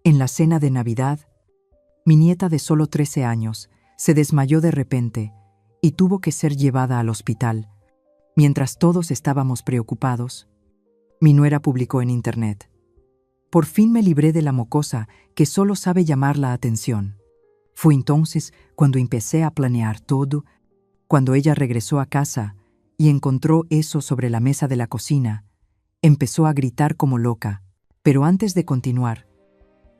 En la cena de Navidad, mi nieta de solo 13 años se desmayó de repente y tuvo que ser llevada al hospital. Mientras todos estábamos preocupados, mi nuera publicó en internet: por fin me libré de la mocosa que solo sabe llamar la atención. Fue entonces cuando empecé a planear todo. Cuando ella regresó a casa y encontró eso sobre la mesa de la cocina, empezó a gritar como loca. Pero antes de continuar,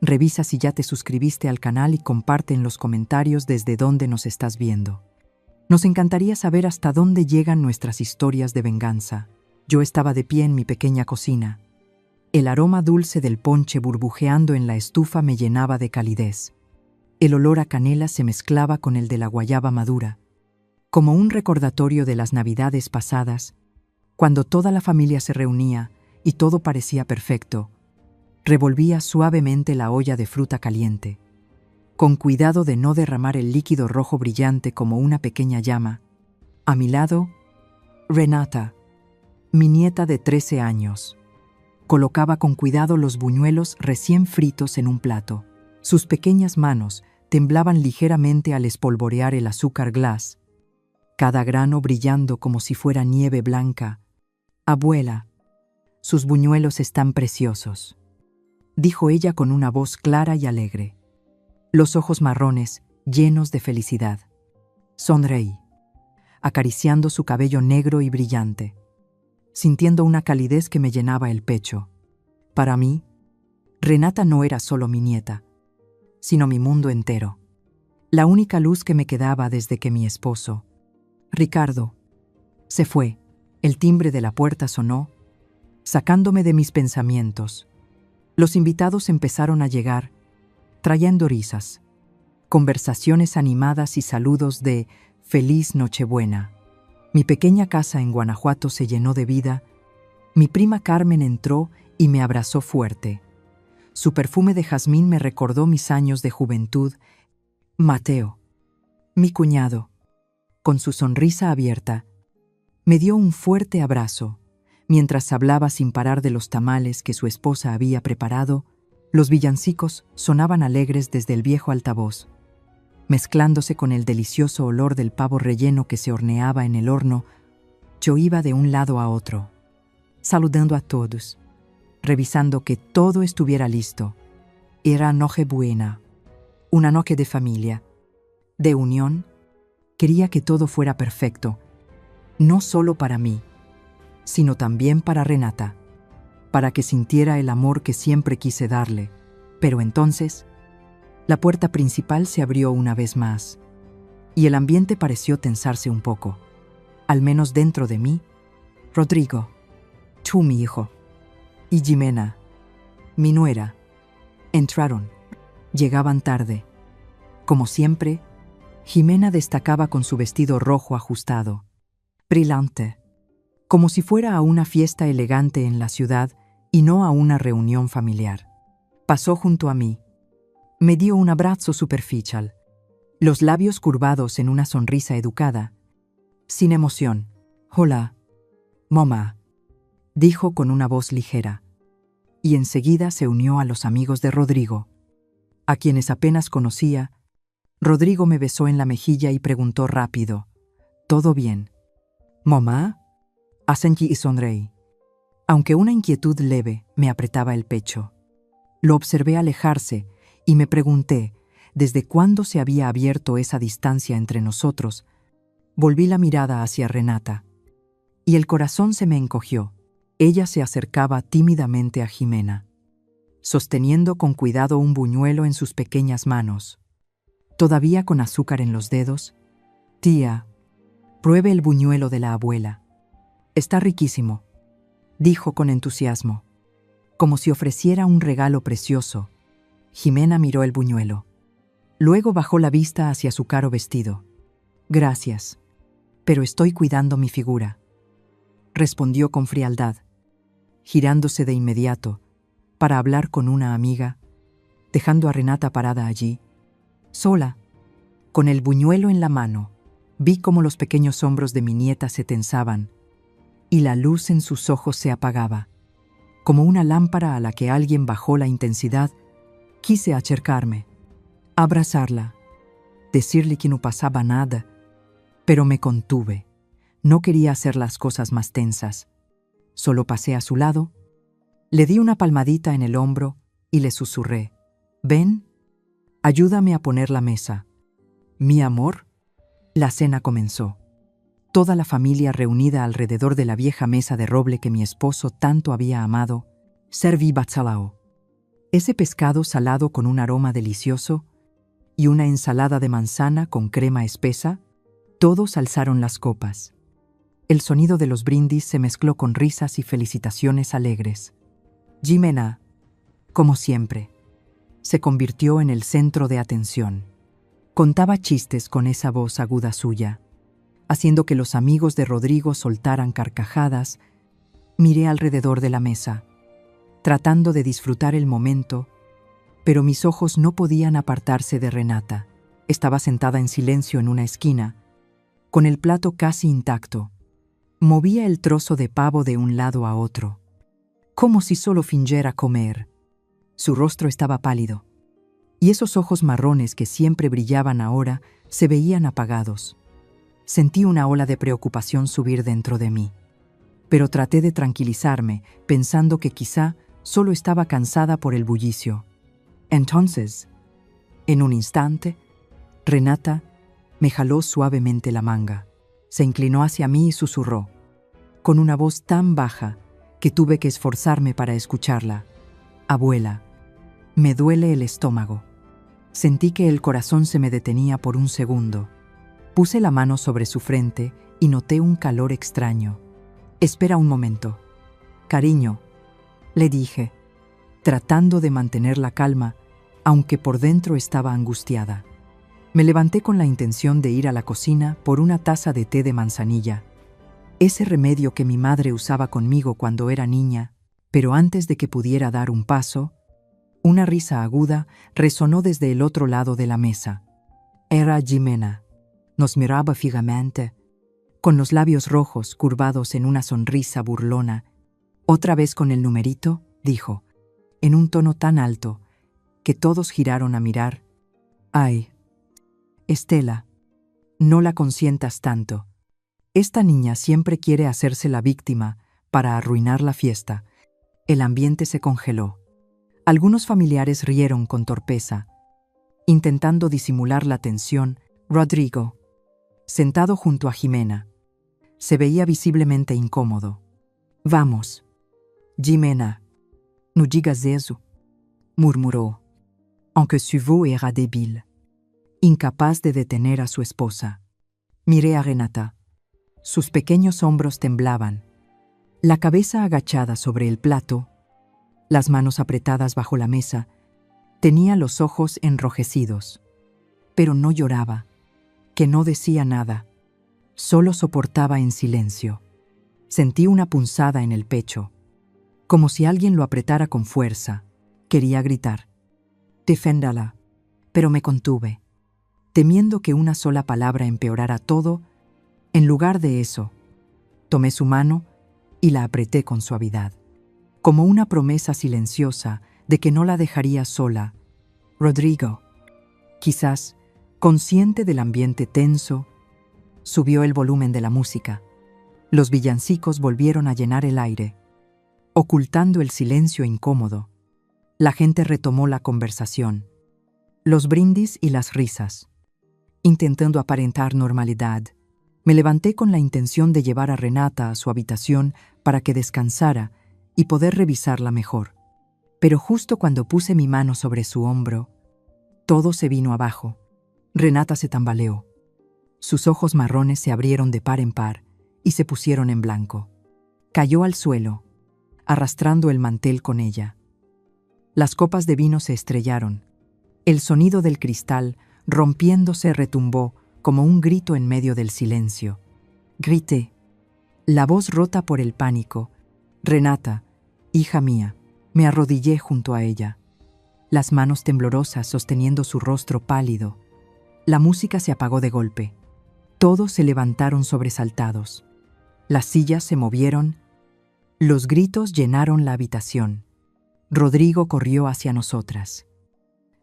revisa si ya te suscribiste al canal y comparte en los comentarios desde dónde nos estás viendo. Nos encantaría saber hasta dónde llegan nuestras historias de venganza. Yo estaba de pie en mi pequeña cocina. El aroma dulce del ponche burbujeando en la estufa me llenaba de calidez. El olor a canela se mezclaba con el de la guayaba madura, como un recordatorio de las Navidades pasadas, cuando toda la familia se reunía y todo parecía perfecto. Revolvía suavemente la olla de fruta caliente, con cuidado de no derramar el líquido rojo brillante como una pequeña llama. A mi lado, Renata, mi nieta de 13 años, colocaba con cuidado los buñuelos recién fritos en un plato. Sus pequeñas manos temblaban ligeramente al espolvorear el azúcar glass, cada grano brillando como si fuera nieve blanca. «Abuela, sus buñuelos están preciosos», dijo ella con una voz clara y alegre, los ojos marrones llenos de felicidad. Sonreí, acariciando su cabello negro y brillante, sintiendo una calidez que me llenaba el pecho. Para mí, Renata no era solo mi nieta, sino mi mundo entero. La única luz que me quedaba desde que mi esposo, Ricardo, se fue. El timbre de la puerta sonó, sacándome de mis pensamientos. Los invitados empezaron a llegar, trayendo risas, conversaciones animadas y saludos de «Feliz Nochebuena». Mi pequeña casa en Guanajuato se llenó de vida. Mi prima Carmen entró y me abrazó fuerte. Su perfume de jazmín me recordó mis años de juventud. Mateo, mi cuñado, con su sonrisa abierta, me dio un fuerte abrazo. Mientras hablaba sin parar de los tamales que su esposa había preparado, los villancicos sonaban alegres desde el viejo altavoz, mezclándose con el delicioso olor del pavo relleno que se horneaba en el horno. Yo iba de un lado a otro, saludando a todos, revisando que todo estuviera listo. Era Nochebuena, una noche de familia, de unión. Quería que todo fuera perfecto, no solo para mí, sino también para Renata, para que sintiera el amor que siempre quise darle. Pero entonces, la puerta principal se abrió una vez más, y el ambiente pareció tensarse un poco, al menos dentro de mí. Rodrigo, tú mi hijo, y Jimena, mi nuera, entraron. Llegaban tarde. Como siempre, Jimena destacaba con su vestido rojo ajustado, brillante, como si fuera a una fiesta elegante en la ciudad y no a una reunión familiar. Pasó junto a mí. Me dio un abrazo superficial, los labios curvados en una sonrisa educada, sin emoción. «Hola, mamá», dijo con una voz ligera, y enseguida se unió a los amigos de Rodrigo, a quienes apenas conocía. Rodrigo me besó en la mejilla y preguntó rápido: «¿Todo bien, mamá?». Asentí y sonreí, aunque una inquietud leve me apretaba el pecho. Lo observé alejarse y me pregunté desde cuándo se había abierto esa distancia entre nosotros. Volví la mirada hacia Renata, y el corazón se me encogió. Ella se acercaba tímidamente a Jimena, sosteniendo con cuidado un buñuelo en sus pequeñas manos, todavía con azúcar en los dedos. «Tía, pruebe el buñuelo de la abuela. Está riquísimo», dijo con entusiasmo, como si ofreciera un regalo precioso. Jimena miró el buñuelo. Luego bajó la vista hacia su caro vestido. «Gracias, pero estoy cuidando mi figura», respondió con frialdad, girándose de inmediato para hablar con una amiga, dejando a Renata parada allí, sola, con el buñuelo en la mano. Vi cómo los pequeños hombros de mi nieta se tensaban y la luz en sus ojos se apagaba, como una lámpara a la que alguien bajó la intensidad. Quise acercarme, abrazarla, decirle que no pasaba nada, pero me contuve. No quería hacer las cosas más tensas. Solo pasé a su lado, le di una palmadita en el hombro y le susurré: «Ven, ayúdame a poner la mesa». «Mi amor». La cena comenzó. Toda la familia reunida alrededor de la vieja mesa de roble que mi esposo tanto había amado. Serví bacalao, ese pescado salado con un aroma delicioso, y una ensalada de manzana con crema espesa. Todos alzaron las copas. El sonido de los brindis se mezcló con risas y felicitaciones alegres. Jimena, como siempre, se convirtió en el centro de atención. Contaba chistes con esa voz aguda suya, haciendo que los amigos de Rodrigo soltaran carcajadas. Miré alrededor de la mesa, tratando de disfrutar el momento, pero mis ojos no podían apartarse de Renata. Estaba sentada en silencio en una esquina, con el plato casi intacto. Movía el trozo de pavo de un lado a otro, como si solo fingiera comer. Su rostro estaba pálido, y esos ojos marrones que siempre brillaban ahora se veían apagados. Sentí una ola de preocupación subir dentro de mí, pero traté de tranquilizarme, pensando que quizá solo estaba cansada por el bullicio. Entonces, en un instante, Renata me jaló suavemente la manga, se inclinó hacia mí y susurró, con una voz tan baja que tuve que esforzarme para escucharla: «Abuela, me duele el estómago». Sentí que el corazón se me detenía por un segundo. Puse la mano sobre su frente y noté un calor extraño. «Espera un momento. Cariño», le dije, tratando de mantener la calma, aunque por dentro estaba angustiada. Me levanté con la intención de ir a la cocina por una taza de té de manzanilla, ese remedio que mi madre usaba conmigo cuando era niña, pero antes de que pudiera dar un paso, una risa aguda resonó desde el otro lado de la mesa. Era Jimena. Nos miraba fijamente, con los labios rojos curvados en una sonrisa burlona. «Otra vez con el numerito», dijo, en un tono tan alto que todos giraron a mirar. «Ay, Estela, no la consientas tanto. Esta niña siempre quiere hacerse la víctima para arruinar la fiesta». El ambiente se congeló. Algunos familiares rieron con torpeza. Intentando disimular la tensión, Rodrigo, sentado junto a Jimena, se veía visiblemente incómodo. «Vamos, Jimena, no digas eso», murmuró, aunque su voz era débil, incapaz de detener a su esposa. Miré a Renata. Sus pequeños hombros temblaban, la cabeza agachada sobre el plato, las manos apretadas bajo la mesa. Tenía los ojos enrojecidos, pero no lloraba, que no decía nada, solo soportaba en silencio. Sentí una punzada en el pecho, como si alguien lo apretara con fuerza. Quería gritar: «Deféndala», pero me contuve, temiendo que una sola palabra empeorara todo. En lugar de eso, tomé su mano y la apreté con suavidad, como una promesa silenciosa de que no la dejaría sola. Rodrigo, quizás consciente del ambiente tenso, subió el volumen de la música. Los villancicos volvieron a llenar el aire, ocultando el silencio incómodo. La gente retomó la conversación, los brindis y las risas. Intentando aparentar normalidad, me levanté con la intención de llevar a Renata a su habitación para que descansara y poder revisarla mejor. Pero justo cuando puse mi mano sobre su hombro, todo se vino abajo. Renata se tambaleó. Sus ojos marrones se abrieron de par en par y se pusieron en blanco. Cayó al suelo, arrastrando el mantel con ella. Las copas de vino se estrellaron. El sonido del cristal, rompiéndose, retumbó como un grito en medio del silencio. Grité, la voz rota por el pánico: «Renata, hija mía». Me arrodillé junto a ella, las manos temblorosas sosteniendo su rostro pálido. La música se apagó de golpe. Todos se levantaron sobresaltados. Las sillas se movieron. Los gritos llenaron la habitación. Rodrigo corrió hacia nosotras.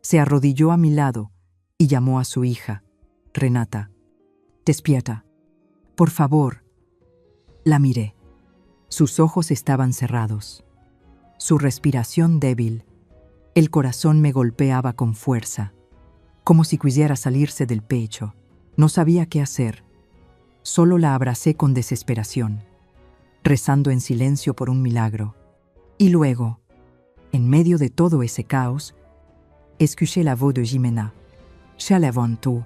Se arrodilló a mi lado y llamó a su hija, Renata. «Despierta. Por favor». La miré. Sus ojos estaban cerrados. Su respiración débil. El corazón me golpeaba con fuerza, como si quisiera salirse del pecho. No sabía qué hacer. Solo la abracé con desesperación, rezando en silencio por un milagro. Y luego, en medio de todo ese caos, escuché la voz de Jimena. Se levantó.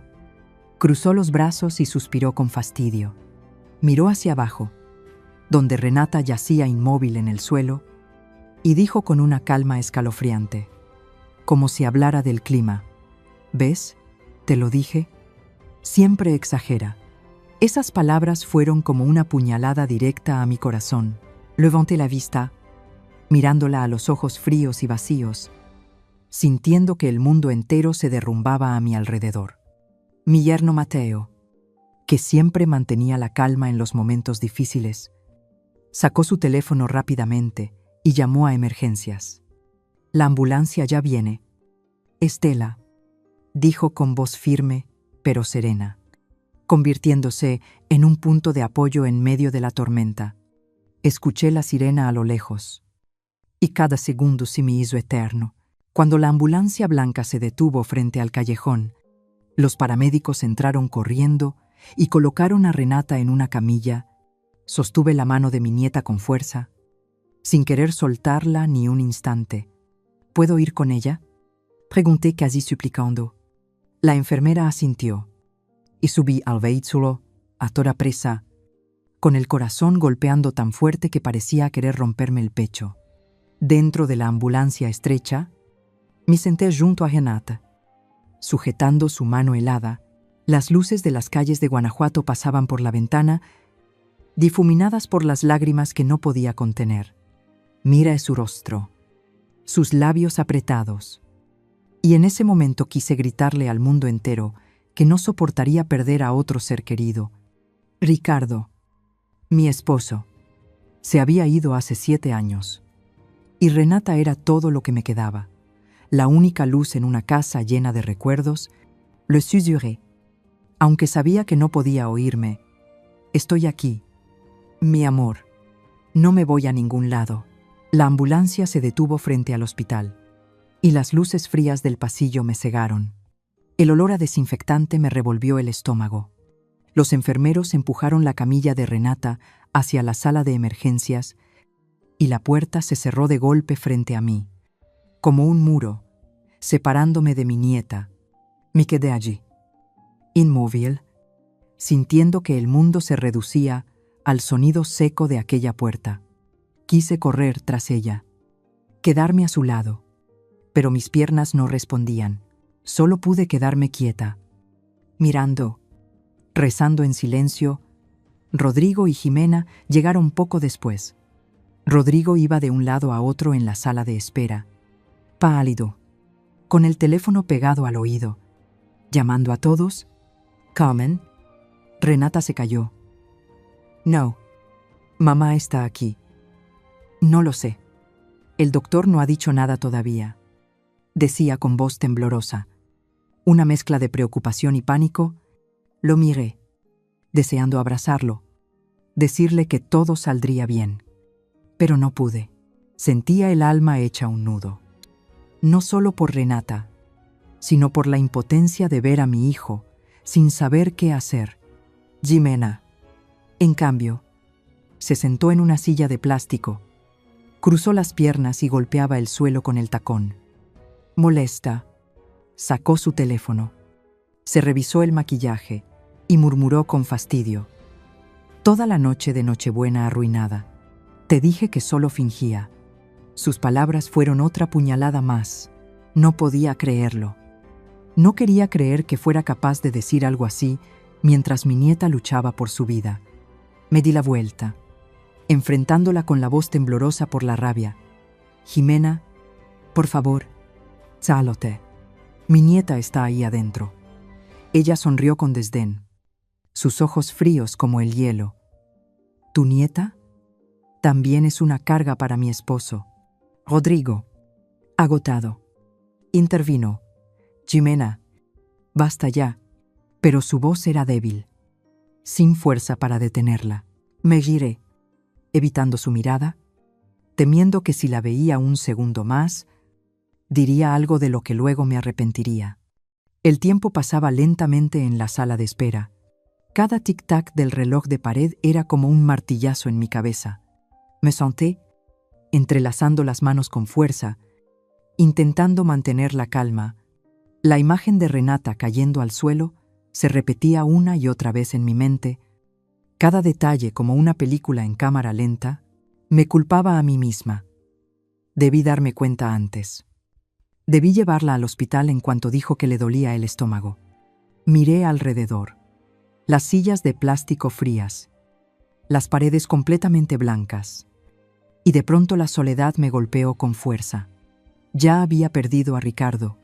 Cruzó los brazos y suspiró con fastidio. Miró hacia abajo, donde Renata yacía inmóvil en el suelo, y dijo con una calma escalofriante, como si hablara del clima: «¿Ves? Te lo dije. Siempre exagera». Esas palabras fueron como una puñalada directa a mi corazón. Levanté la vista, mirándola a los ojos fríos y vacíos, sintiendo que el mundo entero se derrumbaba a mi alrededor. Mi yerno Mateo, que siempre mantenía la calma en los momentos difíciles, sacó su teléfono rápidamente y llamó a emergencias. «La ambulancia ya viene». «Estela», dijo con voz firme pero serena, convirtiéndose en un punto de apoyo en medio de la tormenta. Escuché la sirena a lo lejos, y cada segundo se me hizo eterno. Cuando la ambulancia blanca se detuvo frente al callejón, los paramédicos entraron corriendo y colocaron a Renata en una camilla. Sostuve la mano de mi nieta con fuerza, sin querer soltarla ni un instante. «¿Puedo ir con ella?», pregunté casi suplicando. La enfermera asintió, y subí al vehículo a toda presa, con el corazón golpeando tan fuerte que parecía querer romperme el pecho. Dentro de la ambulancia estrecha, me senté junto a Renata. Sujetando su mano helada, las luces de las calles de Guanajuato pasaban por la ventana, difuminadas por las lágrimas que no podía contener. Miré su rostro, sus labios apretados, y en ese momento quise gritarle al mundo entero que no soportaría perder a otro ser querido. Ricardo, mi esposo, se había ido hace 7 años, y Renata era todo lo que me quedaba, la única luz en una casa llena de recuerdos. Le susurré, aunque sabía que no podía oírme: «Estoy aquí, mi amor. No me voy a ningún lado». La ambulancia se detuvo frente al hospital, y las luces frías del pasillo me cegaron. El olor a desinfectante me revolvió el estómago. Los enfermeros empujaron la camilla de Renata hacia la sala de emergencias, y la puerta se cerró de golpe frente a mí, como un muro, separándome de mi nieta. Me quedé allí, inmóvil, sintiendo que el mundo se reducía al sonido seco de aquella puerta. Quise correr tras ella, quedarme a su lado, pero mis piernas no respondían. Solo pude quedarme quieta, mirando, rezando en silencio. Rodrigo y Jimena llegaron poco después. Rodrigo iba de un lado a otro en la sala de espera, pálido, con el teléfono pegado al oído, llamando a todos. «Carmen». Renata se calló. «No, mamá está aquí». «No lo sé. El doctor no ha dicho nada todavía», decía con voz temblorosa. Una mezcla de preocupación y pánico. Lo miré, deseando abrazarlo, decirle que todo saldría bien. Pero no pude. Sentía el alma hecha un nudo. No solo por Renata, sino por la impotencia de ver a mi hijo sin saber qué hacer. Jimena, en cambio, se sentó en una silla de plástico, cruzó las piernas y golpeaba el suelo con el tacón. Molesta, sacó su teléfono, se revisó el maquillaje y murmuró con fastidio: «Toda la noche de Nochebuena arruinada. Te dije que solo fingía». Sus palabras fueron otra puñalada más. No podía creerlo. No quería creer que fuera capaz de decir algo así mientras mi nieta luchaba por su vida. Me di la vuelta, enfrentándola con la voz temblorosa por la rabia. «Jimena, por favor, sálate. Mi nieta está ahí adentro». Ella sonrió con desdén, sus ojos fríos como el hielo. «¿Tu nieta? También es una carga para mi esposo». Rodrigo, agotado, intervino. Jimena, basta ya. Pero su voz era débil, sin fuerza para detenerla. Me giré, evitando su mirada, temiendo que si la veía un segundo más, diría algo de lo que luego me arrepentiría. El tiempo pasaba lentamente en la sala de espera. Cada tic-tac del reloj de pared era como un martillazo en mi cabeza. Me senté, entrelazando las manos con fuerza, intentando mantener la calma. La imagen de Renata cayendo al suelo se repetía una y otra vez en mi mente. Cada detalle, como una película en cámara lenta, me culpaba a mí misma. Debí darme cuenta antes. Debí llevarla al hospital en cuanto dijo que le dolía el estómago. Miré alrededor. Las sillas de plástico frías, las paredes completamente blancas. Y de pronto la soledad me golpeó con fuerza. Ya había perdido a Ricardo.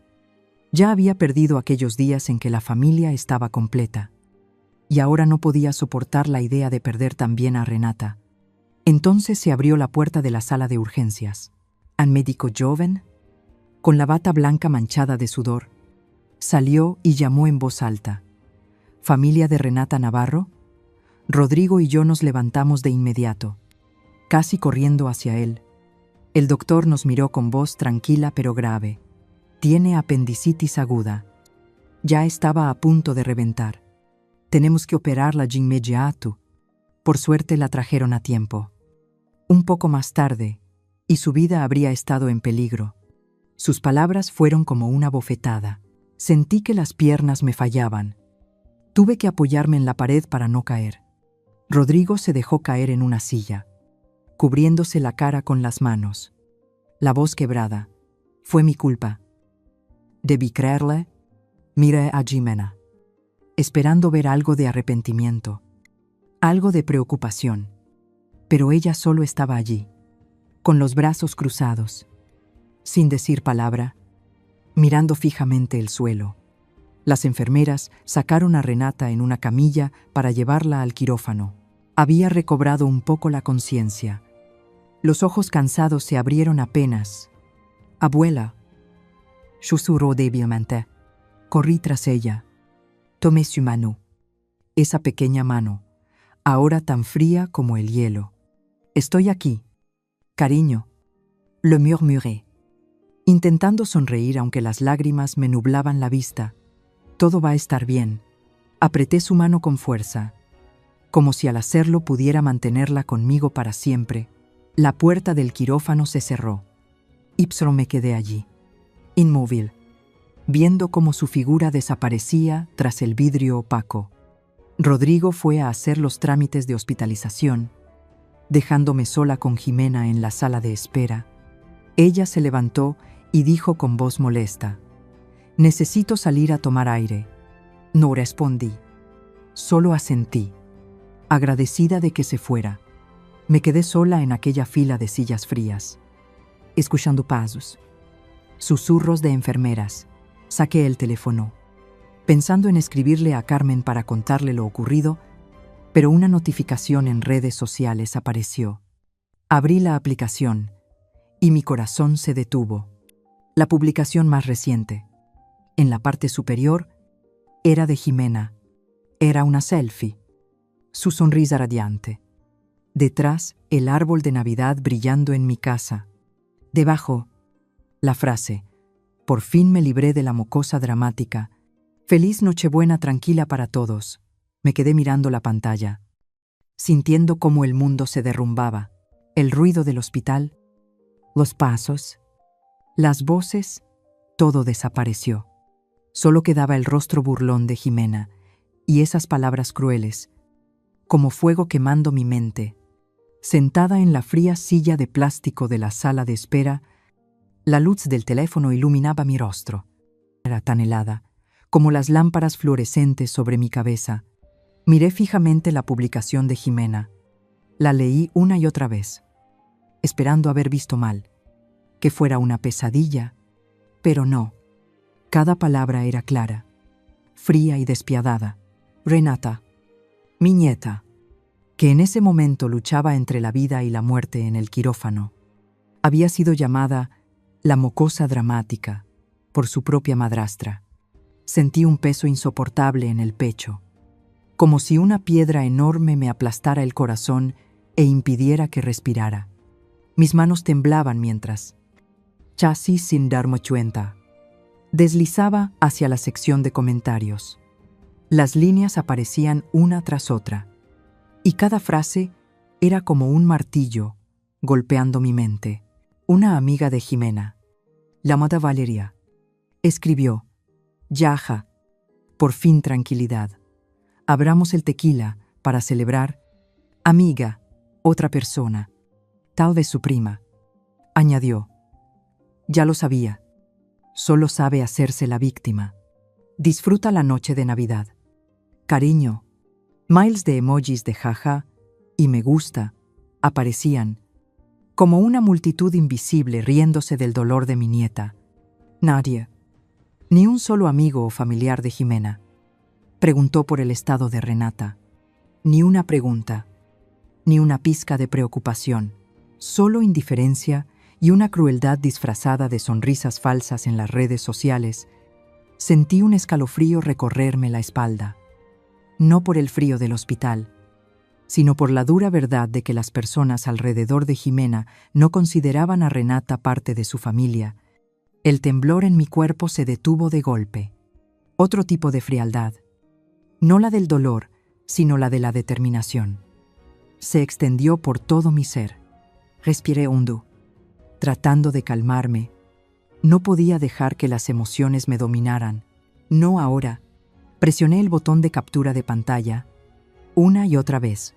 Ya había perdido aquellos días en que la familia estaba completa. Y ahora no podía soportar la idea de perder también a Renata. Entonces se abrió la puerta de la sala de urgencias. Un médico joven, con la bata blanca manchada de sudor, salió y llamó en voz alta. ¿Familia de Renata Navarro? Rodrigo y yo nos levantamos de inmediato, casi corriendo hacia él. El doctor nos miró con voz tranquila pero grave. Tiene apendicitis aguda. Ya estaba a punto de reventar. Tenemos que operarla de inmediato. Por suerte la trajeron a tiempo. Un poco más tarde, y su vida habría estado en peligro. Sus palabras fueron como una bofetada. Sentí que las piernas me fallaban. Tuve que apoyarme en la pared para no caer. Rodrigo se dejó caer en una silla, cubriéndose la cara con las manos. La voz quebrada. Fue mi culpa. Debí creerle. Miré a Jimena, esperando ver algo de arrepentimiento, algo de preocupación. Pero ella solo estaba allí, con los brazos cruzados, sin decir palabra, mirando fijamente el suelo. Las enfermeras sacaron a Renata en una camilla para llevarla al quirófano. Había recobrado un poco la conciencia. Los ojos cansados se abrieron apenas. «Abuela», susurró débilmente. Corrí tras ella. Tomé su mano. Esa pequeña mano, ahora tan fría como el hielo. «Estoy aquí, cariño», le murmuré, intentando sonreír aunque las lágrimas me nublaban la vista. «Todo va a estar bien». Apreté su mano con fuerza, como si al hacerlo pudiera mantenerla conmigo para siempre. La puerta del quirófano se cerró. Y solo me quedé allí, inmóvil, viendo cómo su figura desaparecía tras el vidrio opaco. Rodrigo fue a hacer los trámites de hospitalización, dejándome sola con Jimena en la sala de espera. Ella se levantó y dijo con voz molesta: «Necesito salir a tomar aire». No respondí, solo asentí, agradecida de que se fuera. Me quedé sola en aquella fila de sillas frías, escuchando pasos, susurros de enfermeras. Saqué el teléfono, pensando en escribirle a Carmen para contarle lo ocurrido, pero una notificación en redes sociales apareció. Abrí la aplicación y mi corazón se detuvo. La publicación más reciente, en la parte superior, era de Jimena. Era una selfie, su sonrisa radiante. Detrás, el árbol de Navidad brillando en mi casa. Debajo, la frase: «Por fin me libré de la mocosa dramática. Feliz Nochebuena tranquila para todos». Me quedé mirando la pantalla, sintiendo cómo el mundo se derrumbaba. El ruido del hospital, los pasos, las voces, todo desapareció. Solo quedaba el rostro burlón de Jimena y esas palabras crueles, como fuego quemando mi mente. Sentada en la fría silla de plástico de la sala de espera, la luz del teléfono iluminaba mi rostro. Era tan helada, como las lámparas fluorescentes sobre mi cabeza. Miré fijamente la publicación de Jimena. La leí una y otra vez, esperando haber visto mal, que fuera una pesadilla, pero no. Cada palabra era clara, fría y despiadada. Renata, mi nieta, que en ese momento luchaba entre la vida y la muerte en el quirófano, había sido llamada la mocosa dramática por su propia madrastra. Sentí un peso insoportable en el pecho, como si una piedra enorme me aplastara el corazón e impidiera que respirara. Mis manos temblaban mientras, casi sin darme cuenta, deslizaba hacia la sección de comentarios. Las líneas aparecían una tras otra, y cada frase era como un martillo golpeando mi mente. Una amiga de Jimena, llamada Valeria, escribió: Yaja, por fin tranquilidad. Abramos el tequila para celebrar. Amiga, otra persona, tal vez su prima, añadió: ya lo sabía, solo sabe hacerse la víctima. Disfruta la noche de Navidad. Cariño. Miles de emojis de jaja y me gusta aparecían, como una multitud invisible riéndose del dolor de mi nieta. Nadie, ni un solo amigo o familiar de Jimena, preguntó por el estado de Renata. Ni una pregunta, ni una pizca de preocupación, solo indiferencia y una crueldad disfrazada de sonrisas falsas en las redes sociales. Sentí un escalofrío recorrerme la espalda, no por el frío del hospital, sino por la dura verdad de que las personas alrededor de Jimena no consideraban a Renata parte de su familia. El temblor en mi cuerpo se detuvo de golpe. Otro tipo de frialdad, no la del dolor, sino la de la determinación. Se extendió por todo mi ser. Respiré hondo, tratando de calmarme. No podía dejar que las emociones me dominaran. No ahora. Presioné el botón de captura de pantalla, una y otra vez,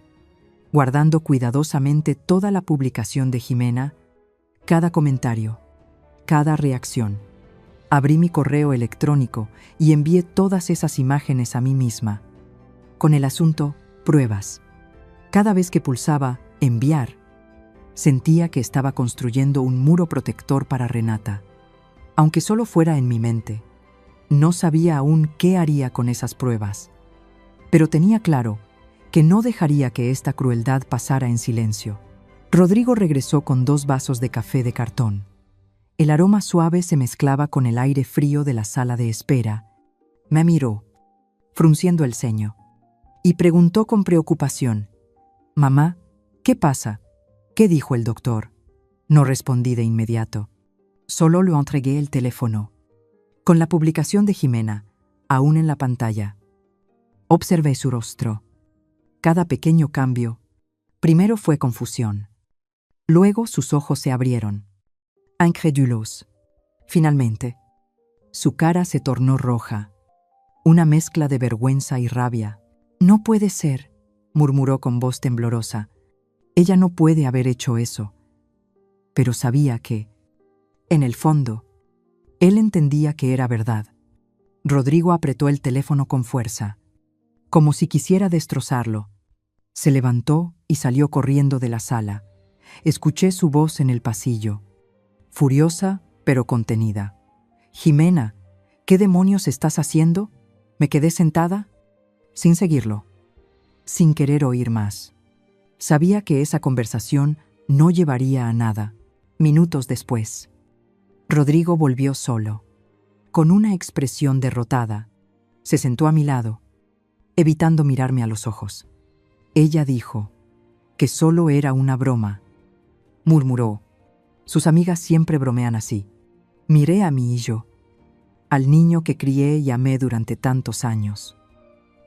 guardando cuidadosamente toda la publicación de Jimena, cada comentario, cada reacción. Abrí mi correo electrónico y envié todas esas imágenes a mí misma, con el asunto pruebas. Cada vez que pulsaba enviar, sentía que estaba construyendo un muro protector para Renata, aunque solo fuera en mi mente. No sabía aún qué haría con esas pruebas, pero tenía claro que no dejaría que esta crueldad pasara en silencio. Rodrigo regresó con 2 vasos de café de cartón. El aroma suave se mezclaba con el aire frío de la sala de espera. Me miró, frunciendo el ceño, y preguntó con preocupación: «Mamá, ¿qué pasa? ¿Qué dijo el doctor?» No respondí de inmediato. Solo le entregué el teléfono, con la publicación de Jimena, aún en la pantalla. Observé su rostro. Cada pequeño cambio. Primero fue confusión. Luego sus ojos se abrieron, incrédulos. Finalmente, su cara se tornó roja, una mezcla de vergüenza y rabia. «No puede ser», murmuró con voz temblorosa. «Ella no puede haber hecho eso». Pero sabía que, en el fondo, él entendía que era verdad. Rodrigo apretó el teléfono con fuerza, como si quisiera destrozarlo. Se levantó y salió corriendo de la sala. Escuché su voz en el pasillo, furiosa pero contenida. «Jimena, ¿qué demonios estás haciendo?» Me quedé sentada, sin seguirlo, sin querer oír más. Sabía que esa conversación no llevaría a nada. Minutos después, Rodrigo volvió solo, con una expresión derrotada. Se sentó a mi lado, evitando mirarme a los ojos. «Ella dijo que solo era una broma», murmuró. «Sus amigas siempre bromean así». Miré a mi hijo, al niño que crié y amé durante tantos años,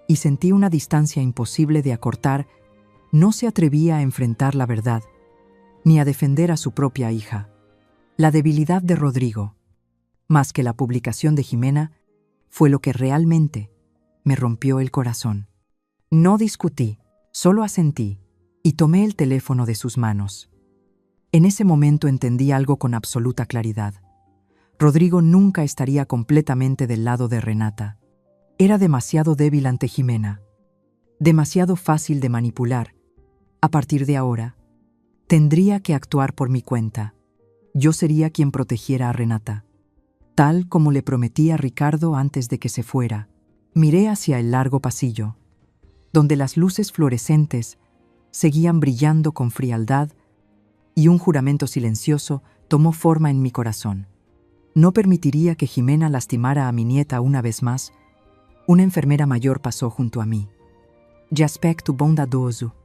y sentí una distancia imposible de acortar. No se atrevía a enfrentar la verdad, ni a defender a su propia hija. La debilidad de Rodrigo, más que la publicación de Jimena, fue lo que realmente me rompió el corazón. No discutí, solo asentí, y tomé el teléfono de sus manos. En ese momento entendí algo con absoluta claridad. Rodrigo nunca estaría completamente del lado de Renata. Era demasiado débil ante Jimena, demasiado fácil de manipular. A partir de ahora, tendría que actuar por mi cuenta. Yo sería quien protegiera a Renata, tal como le prometí a Ricardo antes de que se fuera. Miré hacia el largo pasillo, donde las luces fluorescentes seguían brillando con frialdad, y un juramento silencioso tomó forma en mi corazón. No permitiría que Jimena lastimara a mi nieta una vez más. Una enfermera mayor pasó junto a mí. De aspecto bondadoso,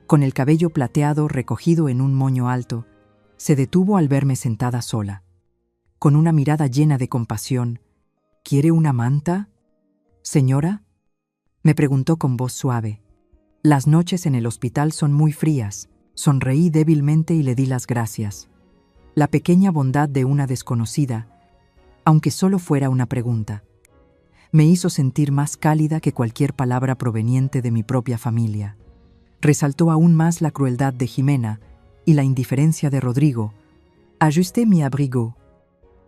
con el cabello plateado recogido en un moño alto, se detuvo al verme sentada sola. Con una mirada llena de compasión, ¿quiere una manta, señora?, me preguntó con voz suave. Las noches en el hospital son muy frías. Sonreí débilmente y le di las gracias. La pequeña bondad de una desconocida, aunque solo fuera una pregunta, me hizo sentir más cálida que cualquier palabra proveniente de mi propia familia. Resaltó aún más la crueldad de Jimena y la indiferencia de Rodrigo. Ajusté mi abrigo,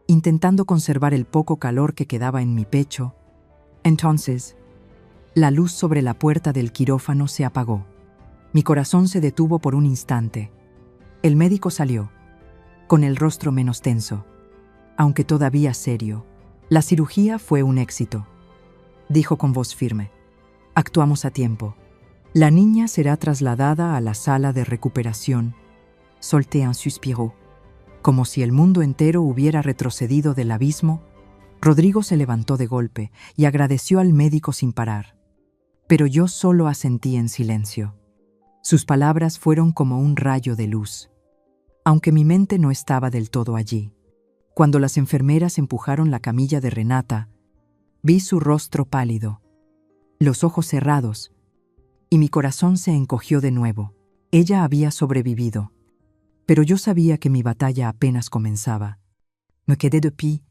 intentando conservar el poco calor que quedaba en mi pecho. Entonces, la luz sobre la puerta del quirófano se apagó. Mi corazón se detuvo por un instante. El médico salió, con el rostro menos tenso, aunque todavía serio. La cirugía fue un éxito, dijo con voz firme. Actuamos a tiempo. La niña será trasladada a la sala de recuperación. Solté un suspiro. Como si el mundo entero hubiera retrocedido del abismo, Rodrigo se levantó de golpe y agradeció al médico sin parar. Pero yo solo asentí en silencio. Sus palabras fueron como un rayo de luz, aunque mi mente no estaba del todo allí. Cuando las enfermeras empujaron la camilla de Renata, vi su rostro pálido, los ojos cerrados, y mi corazón se encogió de nuevo. Ella había sobrevivido, pero yo sabía que mi batalla apenas comenzaba. Me quedé de pie,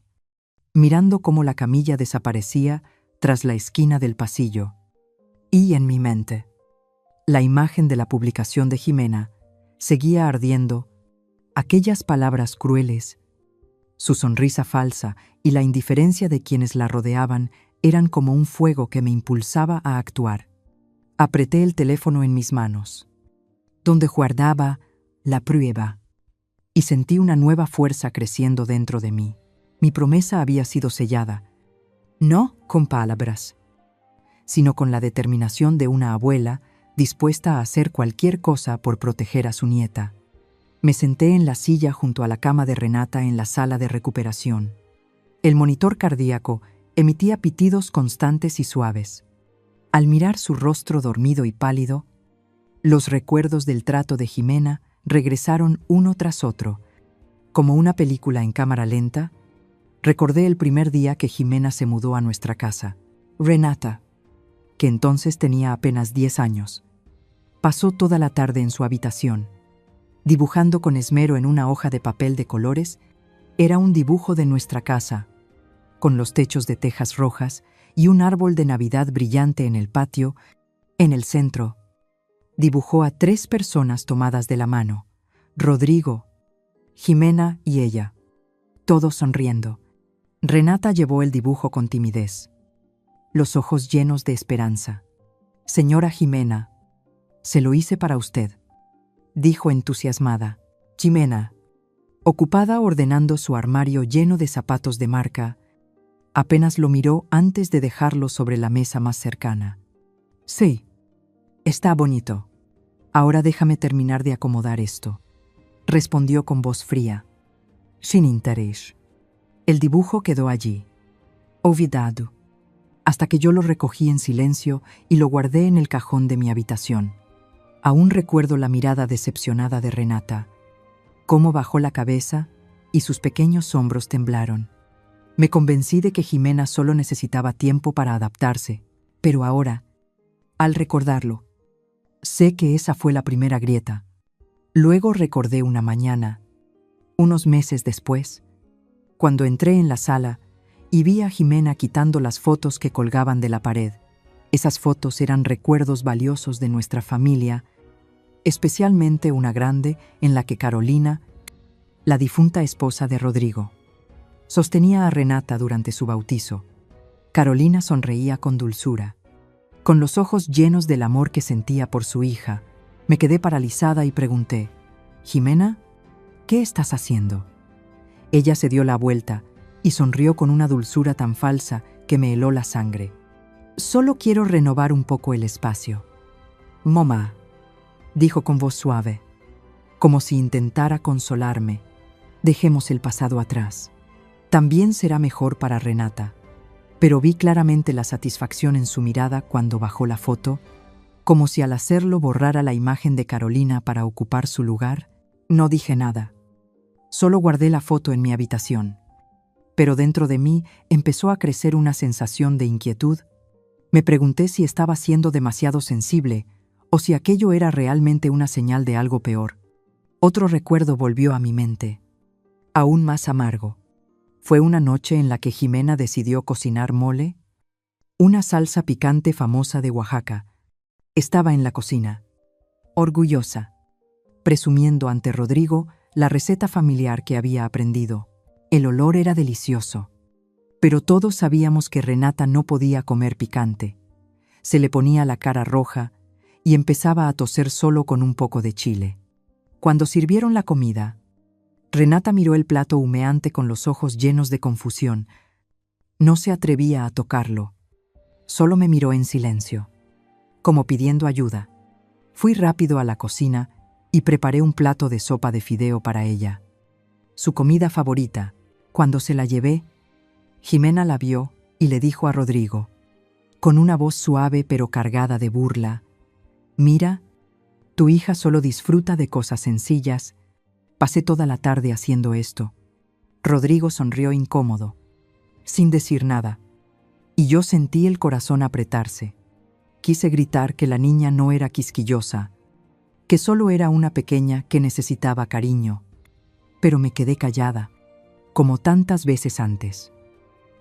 mirando cómo la camilla desaparecía tras la esquina del pasillo. Y en mi mente, la imagen de la publicación de Jimena seguía ardiendo, aquellas palabras crueles, su sonrisa falsa y la indiferencia de quienes la rodeaban eran como un fuego que me impulsaba a actuar. Apreté el teléfono en mis manos, donde guardaba la prueba, y sentí una nueva fuerza creciendo dentro de mí. Mi promesa había sido sellada, no con palabras, sino con la determinación de una abuela dispuesta a hacer cualquier cosa por proteger a su nieta. Me senté en la silla junto a la cama de Renata en la sala de recuperación. El monitor cardíaco emitía pitidos constantes y suaves. Al mirar su rostro dormido y pálido, los recuerdos del trato de Jimena regresaron uno tras otro. Como una película en cámara lenta, recordé el primer día que Jimena se mudó a nuestra casa. Renata, que entonces tenía apenas 10 años, pasó toda la tarde en su habitación, dibujando con esmero en una hoja de papel de colores. Era un dibujo de nuestra casa, con los techos de tejas rojas y un árbol de Navidad brillante en el patio. En el centro, dibujó a 3 personas tomadas de la mano: Rodrigo, Jimena y ella, todos sonriendo. Renata llevó el dibujo con timidez, los ojos llenos de esperanza. «Señora Jimena, se lo hice para usted», dijo entusiasmada. Jimena, ocupada ordenando su armario lleno de zapatos de marca, apenas lo miró antes de dejarlo sobre la mesa más cercana. «Sí, está bonito. Ahora déjame terminar de acomodar esto», respondió con voz fría, sin interés. El dibujo quedó allí, olvidado, hasta que yo lo recogí en silencio y lo guardé en el cajón de mi habitación. Aún recuerdo la mirada decepcionada de Renata, cómo bajó la cabeza y sus pequeños hombros temblaron. Me convencí de que Jimena solo necesitaba tiempo para adaptarse, pero ahora, al recordarlo, sé que esa fue la primera grieta. Luego recordé una mañana, unos meses después, cuando entré en la sala y vi a Jimena quitando las fotos que colgaban de la pared. Esas fotos eran recuerdos valiosos de nuestra familia, especialmente una grande en la que Carolina, la difunta esposa de Rodrigo, sostenía a Renata durante su bautizo. Carolina sonreía con dulzura. Con los ojos llenos del amor que sentía por su hija, me quedé paralizada y pregunté: «Jimena, ¿qué estás haciendo?». Ella se dio la vuelta y sonrió con una dulzura tan falsa que me heló la sangre. «Solo quiero renovar un poco el espacio». «Mamá», dijo con voz suave, como si intentara consolarme, «dejemos el pasado atrás. También será mejor para Renata. Pero vi claramente la satisfacción en su mirada cuando bajó la foto, como si al hacerlo borrara la imagen de Carolina para ocupar su lugar. No dije nada. Solo guardé la foto en mi habitación. Pero dentro de mí empezó a crecer una sensación de inquietud. Me pregunté si estaba siendo demasiado sensible o si aquello era realmente una señal de algo peor. Otro recuerdo volvió a mi mente, aún más amargo. Fue una noche en la que Jimena decidió cocinar mole, una salsa picante famosa de Oaxaca. Estaba en la cocina, orgullosa, presumiendo ante Rodrigo la receta familiar que había aprendido. El olor era delicioso, pero todos sabíamos que Renata no podía comer picante. Se le ponía la cara roja y empezaba a toser solo con un poco de chile. Cuando sirvieron la comida, Renata miró el plato humeante con los ojos llenos de confusión. No se atrevía a tocarlo. Solo me miró en silencio, como pidiendo ayuda. Fui rápido a la cocina y preparé un plato de sopa de fideo para ella. Su comida favorita. Cuando se la llevé, Jimena la vio y le dijo a Rodrigo, con una voz suave pero cargada de burla: «Mira, tu hija solo disfruta de cosas sencillas. Pasé toda la tarde haciendo esto». Rodrigo sonrió incómodo, sin decir nada, y yo sentí el corazón apretarse. Quise gritar que la niña no era quisquillosa, que solo era una pequeña que necesitaba cariño, pero me quedé callada, como tantas veces antes,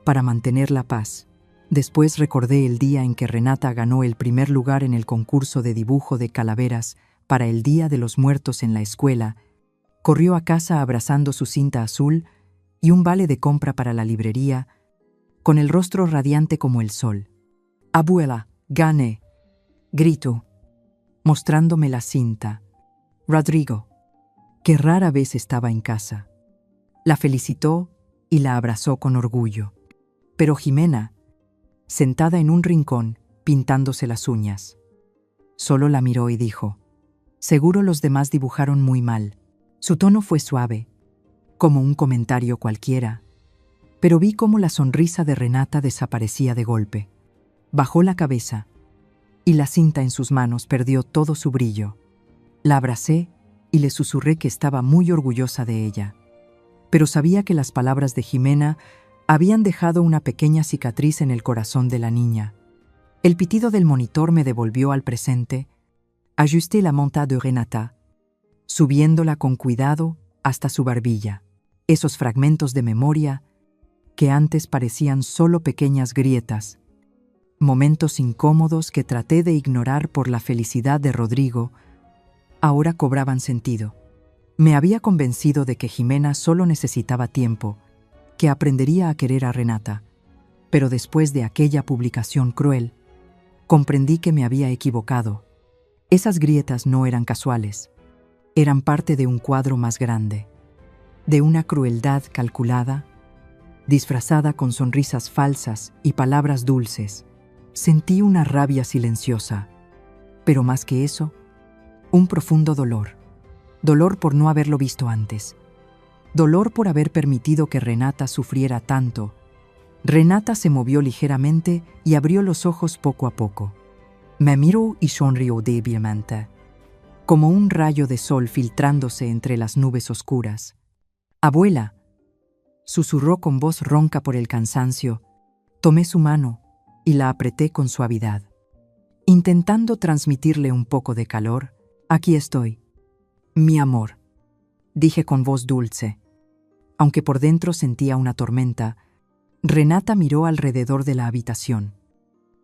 para mantener la paz. Después recordé el día en que Renata ganó el primer lugar en el concurso de dibujo de calaveras para el Día de los Muertos en la escuela. Corrió a casa abrazando su cinta azul y un vale de compra para la librería, con el rostro radiante como el sol. «Abuela, gané», gritó, mostrándome la cinta. Rodrigo, que rara vez estaba en casa, la felicitó y la abrazó con orgullo. Pero Jimena, sentada en un rincón, pintándose las uñas, solo la miró y dijo: «Seguro los demás dibujaron muy mal». Su tono fue suave, como un comentario cualquiera, pero vi cómo la sonrisa de Renata desaparecía de golpe. Bajó la cabeza y la cinta en sus manos perdió todo su brillo. La abracé y le susurré que estaba muy orgullosa de ella, pero sabía que las palabras de Jimena habían dejado una pequeña cicatriz en el corazón de la niña. El pitido del monitor me devolvió al presente. Ajusté la manta de Renata, subiéndola con cuidado hasta su barbilla. Esos fragmentos de memoria que antes parecían solo pequeñas grietas, momentos incómodos que traté de ignorar por la felicidad de Rodrigo, ahora cobraban sentido. Me había convencido de que Jimena solo necesitaba tiempo, que aprendería a querer a Renata, pero después de aquella publicación cruel, comprendí que me había equivocado. Esas grietas no eran casuales, eran parte de un cuadro más grande, de una crueldad calculada, disfrazada con sonrisas falsas y palabras dulces. Sentí una rabia silenciosa, pero más que eso, un profundo dolor. Dolor por no haberlo visto antes. Dolor por haber permitido que Renata sufriera tanto. Renata se movió ligeramente y abrió los ojos poco a poco. Me miró y sonrió débilmente, como un rayo de sol filtrándose entre las nubes oscuras. «Abuela», susurró con voz ronca por el cansancio. Tomé su mano y la apreté con suavidad, intentando transmitirle un poco de calor. «Aquí estoy, mi amor», dije con voz dulce. Aunque por dentro sentía una tormenta, Renata miró alrededor de la habitación.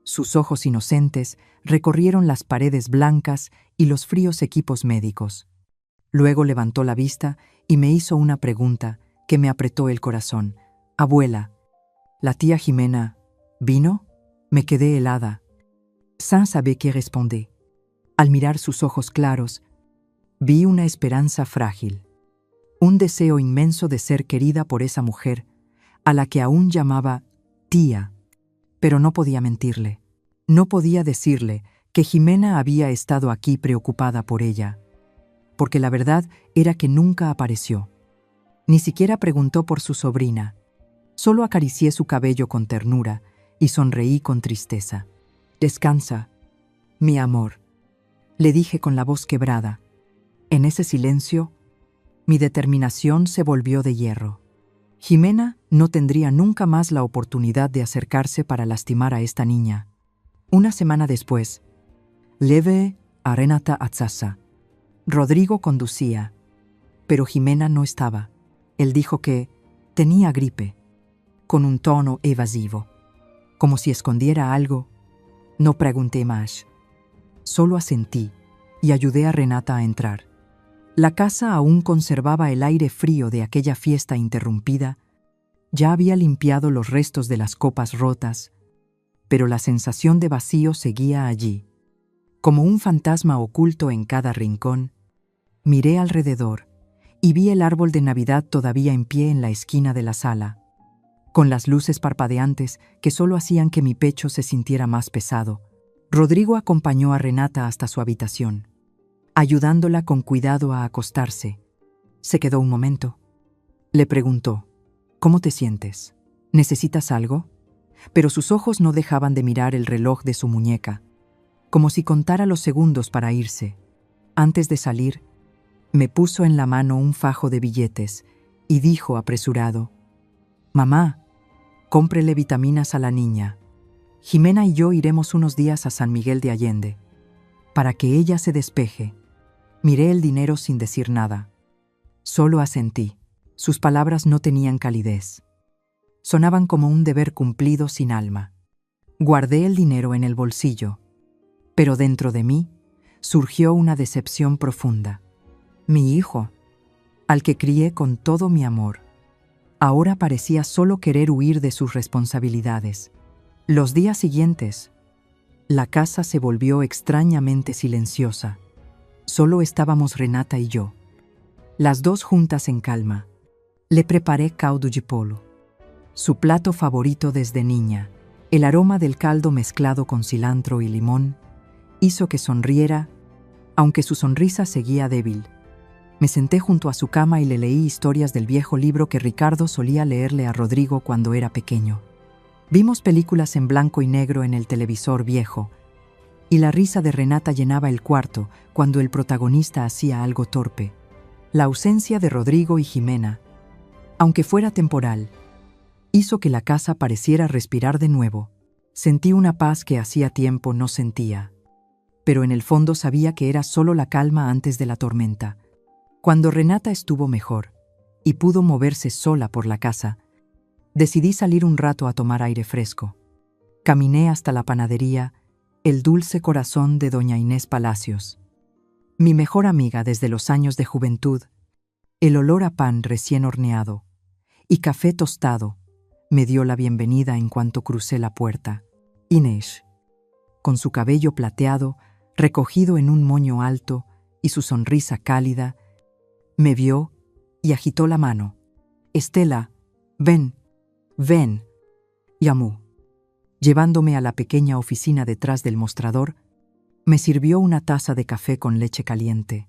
Sus ojos inocentes recorrieron las paredes blancas y los fríos equipos médicos. Luego levantó la vista y me hizo una pregunta que me apretó el corazón. «Abuela, ¿la tía Jimena vino?» Me quedé helada, sin saber qué responder. Al mirar sus ojos claros, vi una esperanza frágil, un deseo inmenso de ser querida por esa mujer a la que aún llamaba tía. Pero no podía mentirle. No podía decirle que Jimena había estado aquí preocupada por ella, porque la verdad era que nunca apareció. Ni siquiera preguntó por su sobrina. Solo acaricié su cabello con ternura y sonreí con tristeza. «Descansa, mi amor», le dije con la voz quebrada. En ese silencio, mi determinación se volvió de hierro. Jimena no tendría nunca más la oportunidad de acercarse para lastimar a esta niña. Una semana después, llevé a Renata a casa. Rodrigo conducía, pero Jimena no estaba. Él dijo que tenía gripe, con un tono evasivo, como si escondiera algo. No pregunté más. Solo asentí y ayudé a Renata a entrar. La casa aún conservaba el aire frío de aquella fiesta interrumpida. Ya había limpiado los restos de las copas rotas, pero la sensación de vacío seguía allí. Como un fantasma oculto en cada rincón, miré alrededor y vi el árbol de Navidad todavía en pie en la esquina de la sala, con las luces parpadeantes que solo hacían que mi pecho se sintiera más pesado. Rodrigo acompañó a Renata hasta su habitación, ayudándola con cuidado a acostarse. Se quedó un momento. Le preguntó: «¿Cómo te sientes? ¿Necesitas algo?». Pero sus ojos no dejaban de mirar el reloj de su muñeca, como si contara los segundos para irse. Antes de salir, me puso en la mano un fajo de billetes y dijo apresurado: «Mamá, cómprele vitaminas a la niña. Jimena y yo iremos unos días a San Miguel de Allende, para que ella se despeje». Miré el dinero sin decir nada. Solo asentí. Sus palabras no tenían calidez. Sonaban como un deber cumplido sin alma. Guardé el dinero en el bolsillo, pero dentro de mí surgió una decepción profunda. Mi hijo, al que crié con todo mi amor, ahora parecía solo querer huir de sus responsabilidades. Los días siguientes, la casa se volvió extrañamente silenciosa. Solo estábamos Renata y yo, las dos juntas en calma. Le preparé caldo de pollo, su plato favorito desde niña. El aroma del caldo mezclado con cilantro y limón hizo que sonriera, aunque su sonrisa seguía débil. Me senté junto a su cama y le leí historias del viejo libro que Ricardo solía leerle a Rodrigo cuando era pequeño. Vimos películas en blanco y negro en el televisor viejo, y la risa de Renata llenaba el cuarto cuando el protagonista hacía algo torpe. La ausencia de Rodrigo y Jimena, aunque fuera temporal, hizo que la casa pareciera respirar de nuevo. Sentí una paz que hacía tiempo no sentía, pero en el fondo sabía que era solo la calma antes de la tormenta. Cuando Renata estuvo mejor y pudo moverse sola por la casa, decidí salir un rato a tomar aire fresco. Caminé hasta la panadería El Dulce Corazón de doña Inés Palacios, mi mejor amiga desde los años de juventud. El olor a pan recién horneado y café tostado me dio la bienvenida en cuanto crucé la puerta. Inés, con su cabello plateado, recogido en un moño alto, y su sonrisa cálida, me vio y agitó la mano. «Estela, ven, ven», llamó. Llevándome a la pequeña oficina detrás del mostrador, me sirvió una taza de café con leche caliente,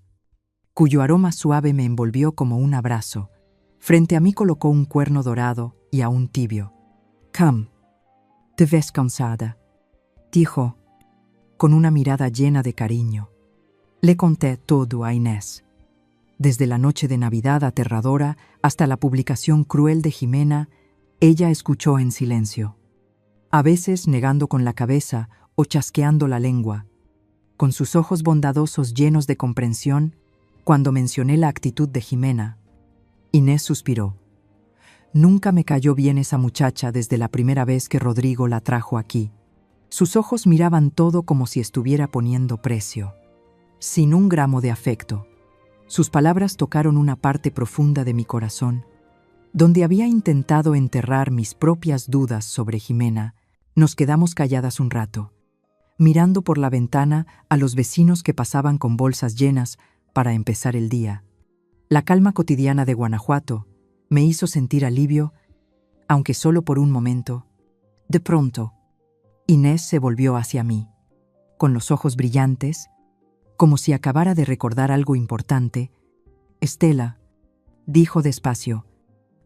cuyo aroma suave me envolvió como un abrazo. Frente a mí colocó un cuerno dorado y aún tibio. «Come, te ves cansada», dijo, con una mirada llena de cariño. Le conté todo a Inés, desde la noche de Navidad aterradora hasta la publicación cruel de Jimena. Ella escuchó en silencio, a veces negando con la cabeza o chasqueando la lengua. Con sus ojos bondadosos llenos de comprensión, cuando mencioné la actitud de Jimena, Inés suspiró. Nunca me cayó bien esa muchacha desde la primera vez que Rodrigo la trajo aquí. Sus ojos miraban todo como si estuviera poniendo precio, sin un gramo de afecto. Sus palabras tocaron una parte profunda de mi corazón, donde había intentado enterrar mis propias dudas sobre Jimena. Nos quedamos calladas un rato, mirando por la ventana a los vecinos que pasaban con bolsas llenas para empezar el día. La calma cotidiana de Guanajuato me hizo sentir alivio, aunque solo por un momento. De pronto, Inés se volvió hacia mí, con los ojos brillantes, como si acabara de recordar algo importante. «Estela», dijo despacio,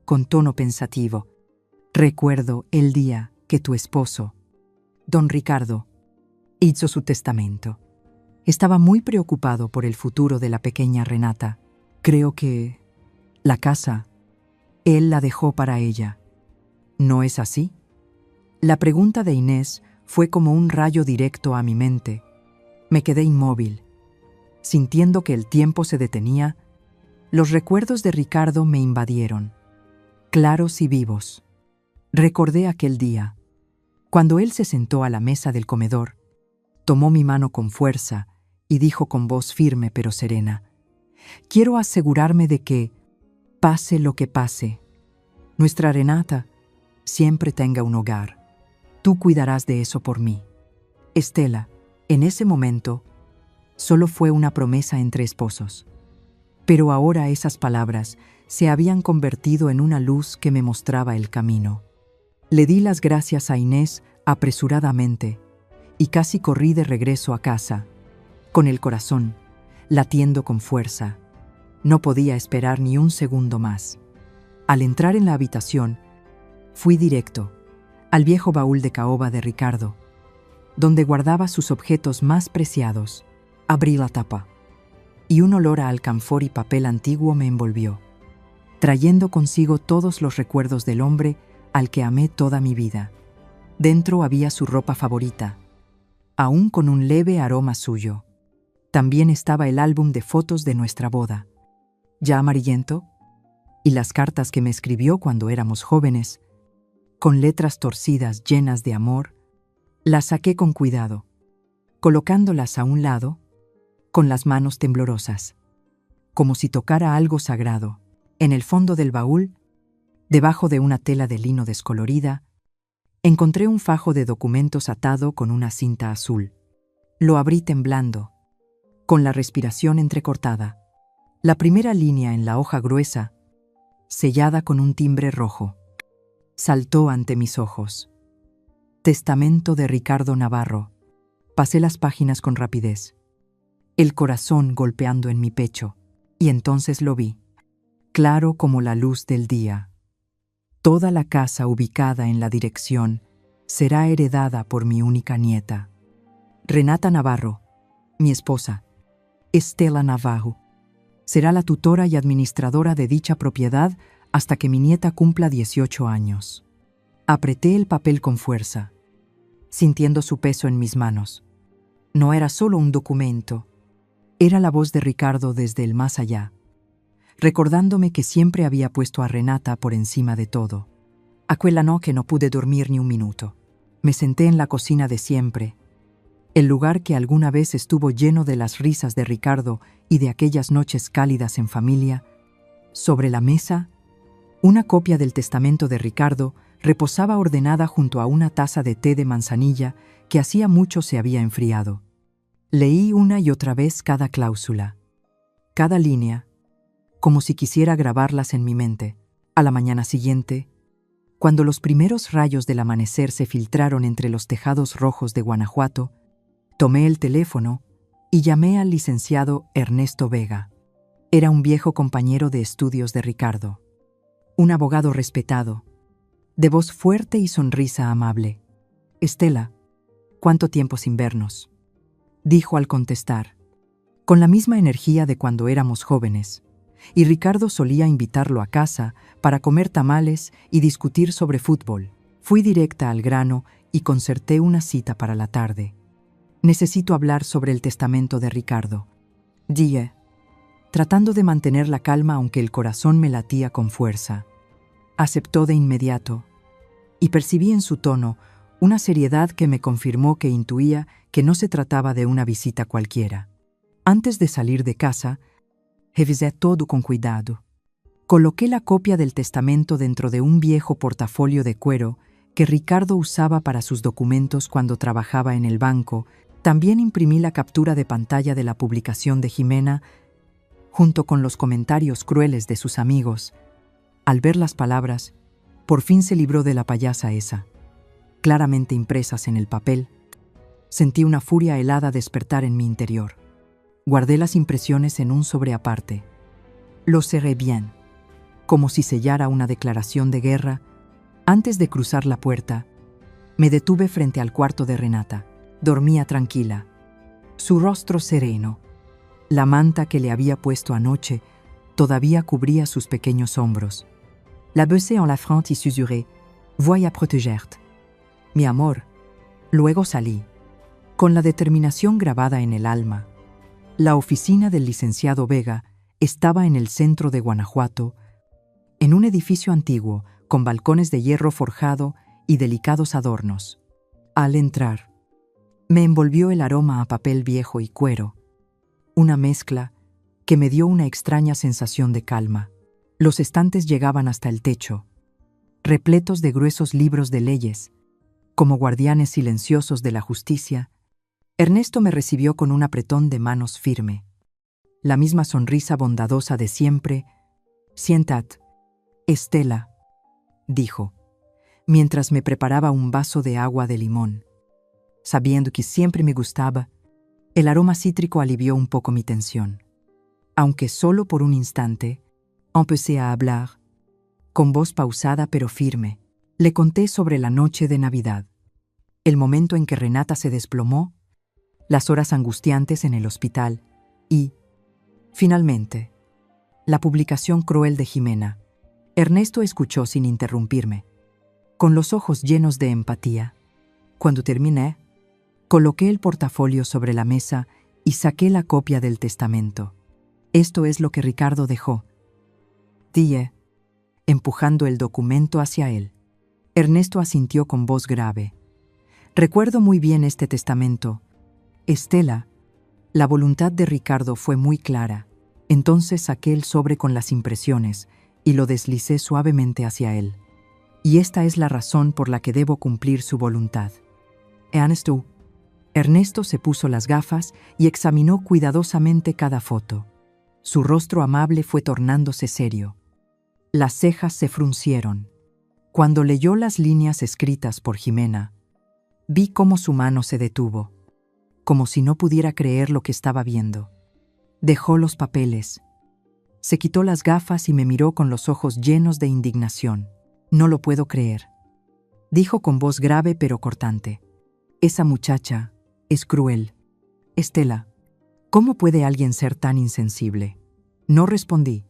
con tono pensativo, Recuerdo el día que tu esposo, don Ricardo, hizo su testamento. Estaba muy preocupado por el futuro de la pequeña Renata. Creo que la casa, él la dejó para ella. ¿No es así? La pregunta de Inés fue como un rayo directo a mi mente. Me quedé inmóvil. Sintiendo que el tiempo se detenía, los recuerdos de Ricardo me invadieron, claros y vivos. Recordé aquel día, cuando él se sentó a la mesa del comedor, tomó mi mano con fuerza y dijo con voz firme pero serena: «Quiero asegurarme de que, pase lo que pase, nuestra Renata siempre tenga un hogar. Tú cuidarás de eso por mí». Estela, en ese momento, solo fue una promesa entre esposos. Pero ahora esas palabras se habían convertido en una luz que me mostraba el camino. Le di las gracias a Inés apresuradamente y casi corrí de regreso a casa, con el corazón latiendo con fuerza. No podía esperar ni un segundo más. Al entrar en la habitación, fui directo al viejo baúl de caoba de Ricardo, donde guardaba sus objetos más preciados. Abrí la tapa, y un olor a alcanfor y papel antiguo me envolvió, trayendo consigo todos los recuerdos del hombre al que amé toda mi vida. Dentro había su ropa favorita, aún con un leve aroma suyo. También estaba el álbum de fotos de nuestra boda, ya amarillento, y las cartas que me escribió cuando éramos jóvenes, con letras torcidas llenas de amor. Las saqué con cuidado, colocándolas a un lado, con las manos temblorosas, como si tocara algo sagrado. En el fondo del baúl, debajo de una tela de lino descolorida, encontré un fajo de documentos atado con una cinta azul. Lo abrí temblando, con la respiración entrecortada. La primera línea en la hoja gruesa, sellada con un timbre rojo, saltó ante mis ojos. Testamento de Ricardo Navarro. Pasé las páginas con rapidez, el corazón golpeando en mi pecho, y entonces lo vi, claro como la luz del día. Toda la casa ubicada en la dirección será heredada por mi única nieta, Renata Navarro, mi esposa. Estela Navarro será la tutora y administradora de dicha propiedad hasta que mi nieta cumpla 18 años. Apreté el papel con fuerza, sintiendo su peso en mis manos. No era solo un documento, era la voz de Ricardo desde el más allá, recordándome que siempre había puesto a Renata por encima de todo. Aquella noche no pude dormir ni un minuto. Me senté en la cocina de siempre, el lugar que alguna vez estuvo lleno de las risas de Ricardo y de aquellas noches cálidas en familia. Sobre la mesa, una copia del testamento de Ricardo reposaba ordenada junto a una taza de té de manzanilla que hacía mucho se había enfriado. Leí una y otra vez cada cláusula, cada línea, como si quisiera grabarlas en mi mente. A la mañana siguiente, cuando los primeros rayos del amanecer se filtraron entre los tejados rojos de Guanajuato, tomé el teléfono y llamé al licenciado Ernesto Vega. Era un viejo compañero de estudios de Ricardo, un abogado respetado, de voz fuerte y sonrisa amable. «Estela, ¿cuánto tiempo sin vernos?», dijo al contestar, con la misma energía de cuando éramos jóvenes, y Ricardo solía invitarlo a casa para comer tamales y discutir sobre fútbol. Fui directa al grano y concerté una cita para la tarde. «Necesito hablar sobre el testamento de Ricardo», dije, tratando de mantener la calma aunque el corazón me latía con fuerza. Aceptó de inmediato, y percibí en su tono una seriedad que me confirmó que intuía que no se trataba de una visita cualquiera. Antes de salir de casa, revisé todo con cuidado. Coloqué la copia del testamento dentro de un viejo portafolio de cuero que Ricardo usaba para sus documentos cuando trabajaba en el banco. También imprimí la captura de pantalla de la publicación de Jimena, junto con los comentarios crueles de sus amigos. Al ver las palabras, por fin se libró de la payasa esa, claramente impresas en el papel. Sentí una furia helada despertar en mi interior. Guardé las impresiones en un sobre aparte. Lo cerré bien, como si sellara una declaración de guerra, Antes de cruzar la puerta, me detuve frente al cuarto de Renata. Dormía tranquila, su rostro sereno. La manta que le había puesto anoche todavía cubría sus pequeños hombros. La besé en la frente y susurré: «Voy a protegerte». Mi amor. Luego salí, con la determinación grabada en el alma. La oficina del licenciado Vega estaba en el centro de Guanajuato, en un edificio antiguo, con balcones de hierro forjado y delicados adornos. Al entrar, me envolvió el aroma a papel viejo y cuero, una mezcla que me dio una extraña sensación de calma. Los estantes llegaban hasta el techo, repletos de gruesos libros de leyes, como guardianes silenciosos de la justicia. Ernesto me recibió con un apretón de manos firme, la misma sonrisa bondadosa de siempre. «Siéntate, Estela», dijo, mientras me preparaba un vaso de agua de limón. Sabiendo que siempre me gustaba, el aroma cítrico alivió un poco mi tensión. Aunque solo por un instante, empecé a hablar, con voz pausada pero firme. Le conté sobre la noche de Navidad, el momento en que Renata se desplomó, las horas angustiantes en el hospital y, finalmente, la publicación cruel de Jimena. Ernesto escuchó sin interrumpirme, con los ojos llenos de empatía. Cuando terminé, coloqué el portafolio sobre la mesa y saqué la copia del testamento. «Esto es lo que Ricardo dejó», dije, empujando el documento hacia él. Ernesto asintió con voz grave. «Recuerdo muy bien este testamento, Estela. La voluntad de Ricardo fue muy clara». Entonces saqué el sobre con las impresiones y lo deslicé suavemente hacia él. «Y esta es la razón por la que debo cumplir su voluntad». Ernesto se puso las gafas y examinó cuidadosamente cada foto. Su rostro amable fue tornándose serio. Las cejas se fruncieron. Cuando leyó las líneas escritas por Jimena, vi cómo su mano se detuvo, como si no pudiera creer lo que estaba viendo. Dejó los papeles, se quitó las gafas y me miró con los ojos llenos de indignación. «No lo puedo creer», dijo con voz grave pero cortante. «Esa muchacha es cruel. Estela, ¿cómo puede alguien ser tan insensible?» No respondí,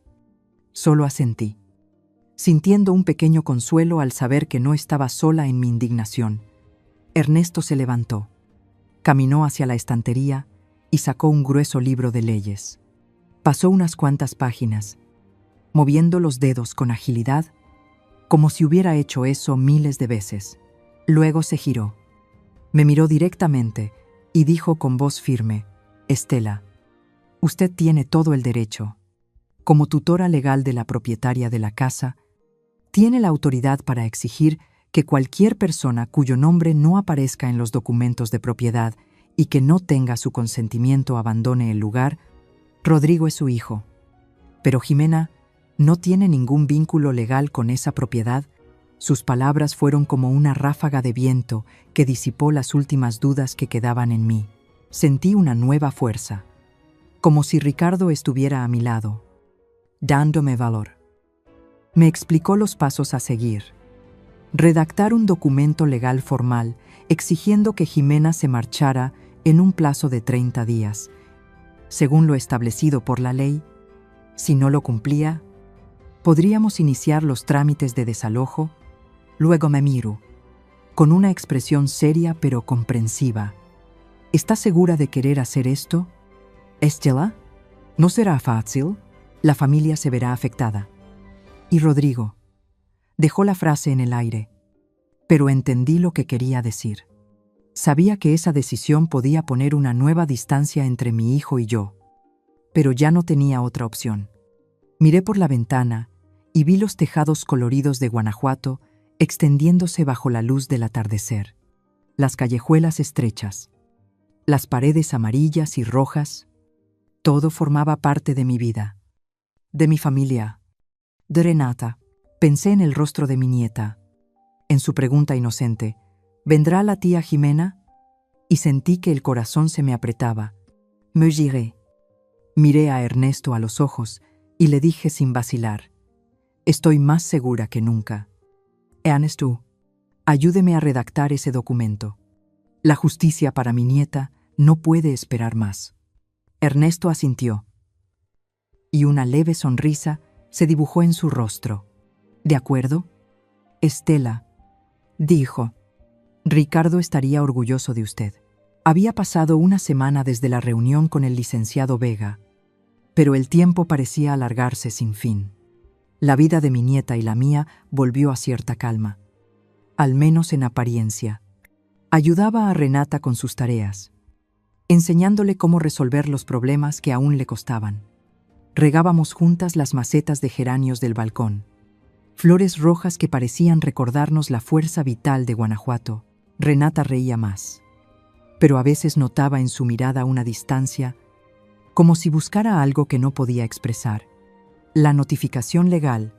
solo asentí, sintiendo un pequeño consuelo al saber que no estaba sola en mi indignación. Ernesto se levantó, caminó hacia la estantería y sacó un grueso libro de leyes. Pasó unas cuantas páginas, moviendo los dedos con agilidad, como si hubiera hecho eso miles de veces. Luego se giró, me miró directamente y dijo con voz firme: «Estela, usted tiene todo el derecho. Como tutora legal de la propietaria de la casa, tiene la autoridad para exigir que cualquier persona cuyo nombre no aparezca en los documentos de propiedad y que no tenga su consentimiento abandone el lugar. Rodrigo es su hijo, pero Jimena no tiene ningún vínculo legal con esa propiedad». Sus palabras fueron como una ráfaga de viento que disipó las últimas dudas que quedaban en mí. Sentí una nueva fuerza, como si Ricardo estuviera a mi lado, dándome valor. Me explicó los pasos a seguir. Redactar un documento legal formal exigiendo que Jimena se marchara en un plazo de 30 días, según lo establecido por la ley. Si no lo cumplía, podríamos iniciar los trámites de desalojo. Luego me miró, con una expresión seria pero comprensiva. «¿Estás segura de querer hacer esto, Estela? No será fácil. La familia se verá afectada». «¿Y Rodrigo?». Dejó la frase en el aire, pero entendí lo que quería decir. Sabía que esa decisión podía poner una nueva distancia entre mi hijo y yo, pero ya no tenía otra opción. Miré por la ventana y vi los tejados coloridos de Guanajuato extendiéndose bajo la luz del atardecer. Las callejuelas estrechas, las paredes amarillas y rojas, todo formaba parte de mi vida, de mi familia, de Renata. Pensé en el rostro de mi nieta, en su pregunta inocente: ¿vendrá la tía Jimena? Y sentí que el corazón se me apretaba. Me giré. Miré a Ernesto a los ojos y le dije sin vacilar: «Estoy más segura que nunca». Ernesto, ayúdeme a redactar ese documento. La justicia para mi nieta no puede esperar más. Ernesto asintió, y una leve sonrisa se dibujó en su rostro. ¿De acuerdo? Estela, dijo, Ricardo estaría orgulloso de usted. Había pasado una semana desde la reunión con el licenciado Vega, pero el tiempo parecía alargarse sin fin. La vida de mi nieta y la mía volvió a cierta calma, al menos en apariencia. Ayudaba a Renata con sus tareas, enseñándole cómo resolver los problemas que aún le costaban. Regábamos juntas las macetas de geranios del balcón, flores rojas que parecían recordarnos la fuerza vital de Guanajuato. Renata reía más, pero a veces notaba en su mirada una distancia, como si buscara algo que no podía expresar. La notificación legal,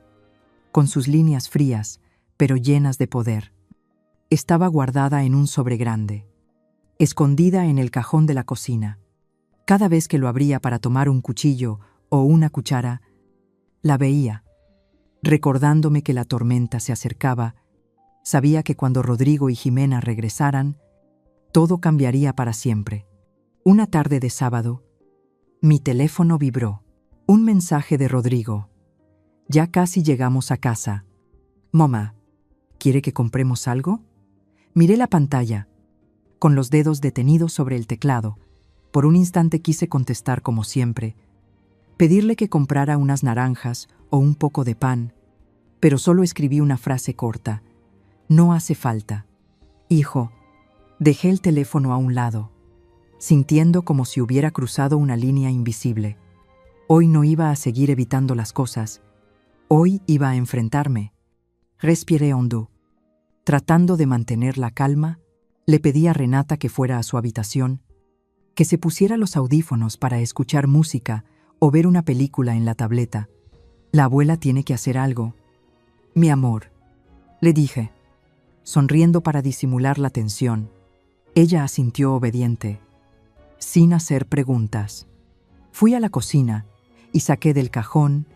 con sus líneas frías, pero llenas de poder, estaba guardada en un sobre grande, escondida en el cajón de la cocina. Cada vez que lo abría para tomar un cuchillo o una cuchara, la veía, recordándome que la tormenta se acercaba. Sabía que cuando Rodrigo y Jimena regresaran, todo cambiaría para siempre. Una tarde de sábado, mi teléfono vibró. Un mensaje de Rodrigo. Ya casi llegamos a casa. Mamá, ¿quiere que compremos algo? Miré la pantalla, con los dedos detenidos sobre el teclado. Por un instante quise contestar como siempre, pedirle que comprara unas naranjas o un poco de pan, pero solo escribí una frase corta. No hace falta. Hijo, dejé el teléfono a un lado, sintiendo como si hubiera cruzado una línea invisible. Hoy no iba a seguir evitando las cosas. Hoy iba a enfrentarme. Respiré hondo. Tratando de mantener la calma, le pedí a Renata que fuera a su habitación, que se pusiera los audífonos para escuchar música o ver una película en la tableta. La abuela tiene que hacer algo. Mi amor, le dije, sonriendo para disimular la tensión. Ella asintió obediente, sin hacer preguntas. Fui a la cocina y saqué del cajón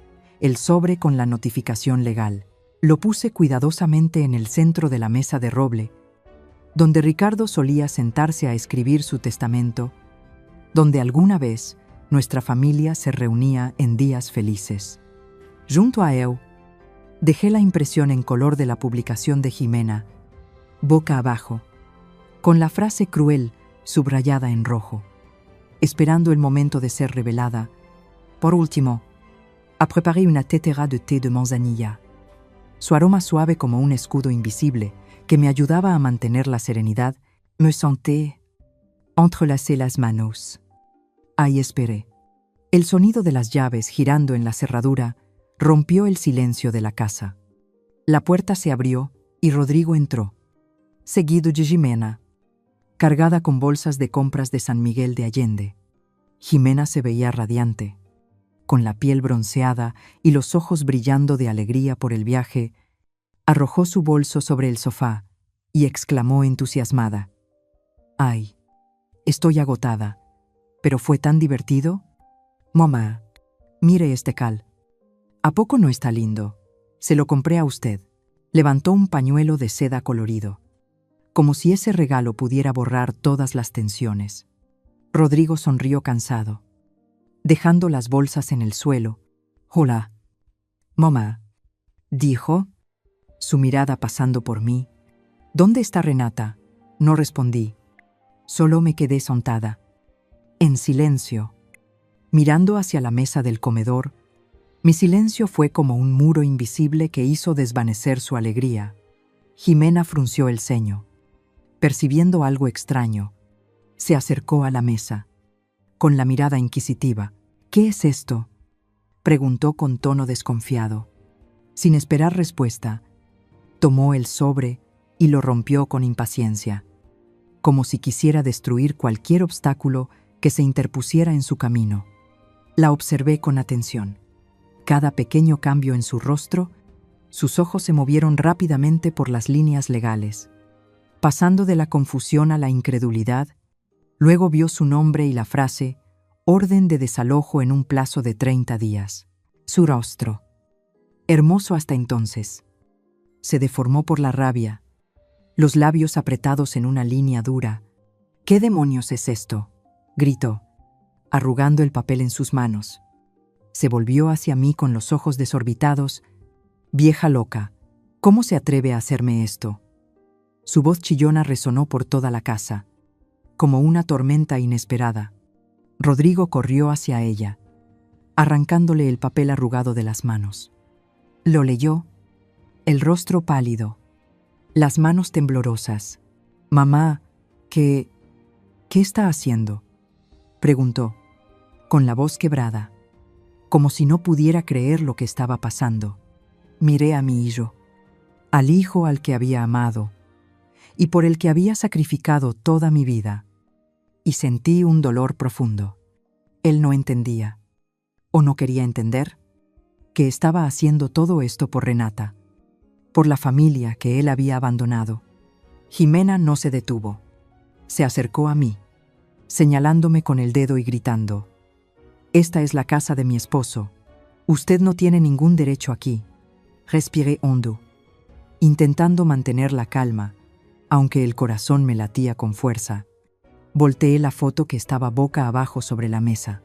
el sobre con la notificación legal. Lo puse cuidadosamente en el centro de la mesa de roble, donde Ricardo solía sentarse a escribir su testamento, donde alguna vez nuestra familia se reunía en días felices. Junto a él, dejé la impresión en color de la publicación de Jimena, boca abajo, con la frase cruel subrayada en rojo, esperando el momento de ser revelada. Por último, a préparé una tétera de té de manzanilla, su aroma suave como un escudo invisible que me ayudaba a mantener la serenidad. Me senté, entrelacé las manos. Ahí esperé. El sonido de las llaves girando en la cerradura rompió el silencio de la casa. La puerta se abrió y Rodrigo entró, seguido de Jimena, cargada con bolsas de compras de San Miguel de Allende. Jimena se veía radiante, con la piel bronceada y los ojos brillando de alegría por el viaje. Arrojó su bolso sobre el sofá y exclamó entusiasmada: «Ay, estoy agotada, pero fue tan divertido. Mamá, mire este cal. ¿A poco no está lindo? Se lo compré a usted». Levantó un pañuelo de seda colorido, como si ese regalo pudiera borrar todas las tensiones. Rodrigo sonrió cansado, dejando las bolsas en el suelo. «Hola, mamá», dijo, su mirada pasando por mí. «¿Dónde está Renata?». No respondí. Solo me quedé sentada, en silencio, mirando hacia la mesa del comedor. Mi silencio fue como un muro invisible que hizo desvanecer su alegría. Jimena frunció el ceño, percibiendo algo extraño. Se acercó a la mesa, con la mirada inquisitiva. «¿Qué es esto?», preguntó con tono desconfiado. Sin esperar respuesta, tomó el sobre y lo rompió con impaciencia, como si quisiera destruir cualquier obstáculo que se interpusiera en su camino. La observé con atención. Cada pequeño cambio en su rostro, sus ojos se movieron rápidamente por las líneas legales, pasando de la confusión a la incredulidad. Luego vio su nombre y la frase «Orden de desalojo en un plazo de 30 días». Su rostro, hermoso hasta entonces, Se deformó por la rabia, los labios apretados en una línea dura. «¿Qué demonios es esto?», gritó, arrugando el papel en sus manos. Se volvió hacia mí con los ojos desorbitados. «Vieja loca, ¿cómo se atreve a hacerme esto?». Su voz chillona resonó por toda la casa, como una tormenta inesperada. Rodrigo corrió hacia ella, arrancándole el papel arrugado de las manos. Lo leyó, el rostro pálido, las manos temblorosas. «Mamá, ¿qué está haciendo?», preguntó, con la voz quebrada, como si no pudiera creer lo que estaba pasando. Miré a mi hijo, al hijo al que había amado y por el que había sacrificado toda mi vida, y sentí un dolor profundo. Él no entendía, o no quería entender, que estaba haciendo todo esto por Renata, por la familia que él había abandonado. Jimena no se detuvo. Se acercó a mí, señalándome con el dedo y gritando: «Esta es la casa de mi esposo. Usted no tiene ningún derecho aquí». Respiré hondo, intentando mantener la calma, aunque el corazón me latía con fuerza. Volteé la foto que estaba boca abajo sobre la mesa,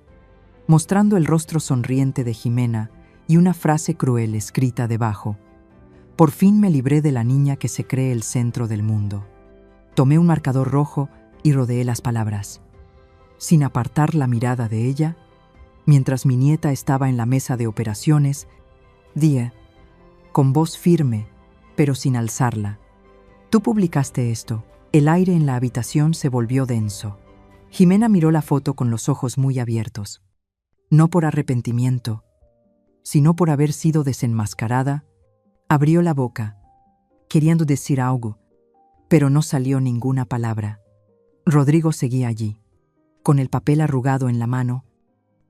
mostrando el rostro sonriente de Jimena y una frase cruel escrita debajo. Por fin me libré de la niña que se cree el centro del mundo. Tomé un marcador rojo y rodeé las palabras, sin apartar la mirada de ella. Mientras mi nieta estaba en la mesa de operaciones, dije, con voz firme, pero sin alzarla: «Tú publicaste esto». El aire en la habitación se volvió denso. Jimena miró la foto con los ojos muy abiertos. No por arrepentimiento, sino por haber sido desenmascarada, abrió la boca, queriendo decir algo, pero no salió ninguna palabra. Rodrigo seguía allí, con el papel arrugado en la mano,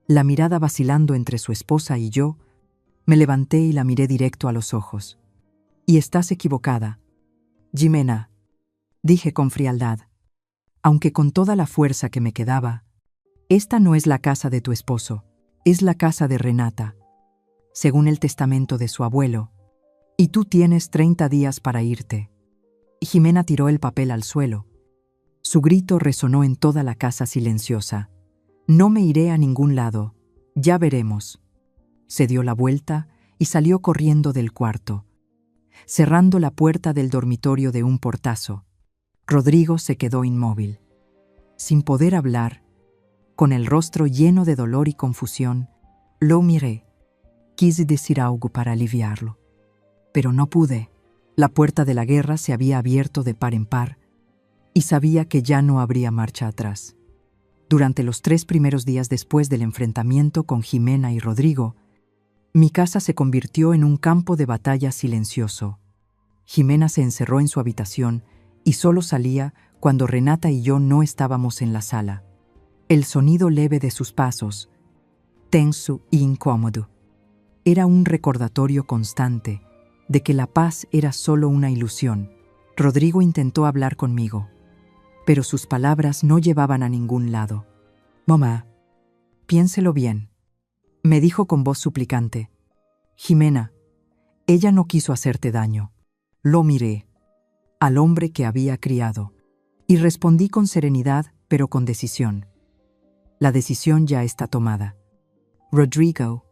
la mirada vacilando entre su esposa y yo. Me levanté y la miré directo a los ojos. «Y estás equivocada, Jimena», dije con frialdad, aunque con toda la fuerza que me quedaba. «Esta no es la casa de tu esposo, es la casa de Renata, según el testamento de su abuelo, y tú tienes 30 días para irte». Jimena tiró el papel al suelo. Su grito resonó en toda la casa silenciosa. «No me iré a ningún lado, ya veremos». Se dio la vuelta y salió corriendo del cuarto, cerrando la puerta del dormitorio de un portazo. Rodrigo se quedó inmóvil, sin poder hablar, con el rostro lleno de dolor y confusión. Lo miré. Quise decir algo para aliviarlo, pero no pude. La puerta de la guerra se había abierto de par en par, y sabía que ya no habría marcha atrás. Durante los 3 primeros días después del enfrentamiento con Jimena y Rodrigo, mi casa se convirtió en un campo de batalla silencioso. Jimena se encerró en su habitación y solo salía cuando Renata y yo no estábamos en la sala. El sonido leve de sus pasos, tenso e incómodo, era un recordatorio constante de que la paz era solo una ilusión. Rodrigo intentó hablar conmigo, pero sus palabras no llevaban a ningún lado. «Mamá, piénselo bien», me dijo con voz suplicante. «Jimena, ella no quiso hacerte daño». Lo miré, al hombre que había criado, y respondí con serenidad, pero con decisión. «La decisión ya está tomada. Rodrigo,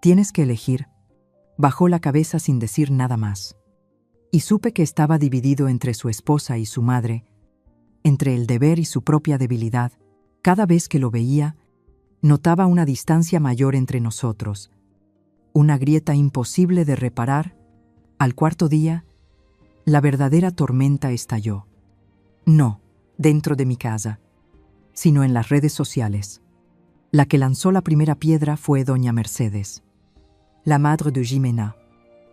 tienes que elegir». Bajó la cabeza sin decir nada más, y supe que estaba dividido entre su esposa y su madre, entre el deber y su propia debilidad. Cada vez que lo veía, notaba una distancia mayor entre nosotros, una grieta imposible de reparar. Al 4.º día, la verdadera tormenta estalló. No dentro de mi casa, sino en las redes sociales. La que lanzó la primera piedra fue doña Mercedes, la madre de Jimena.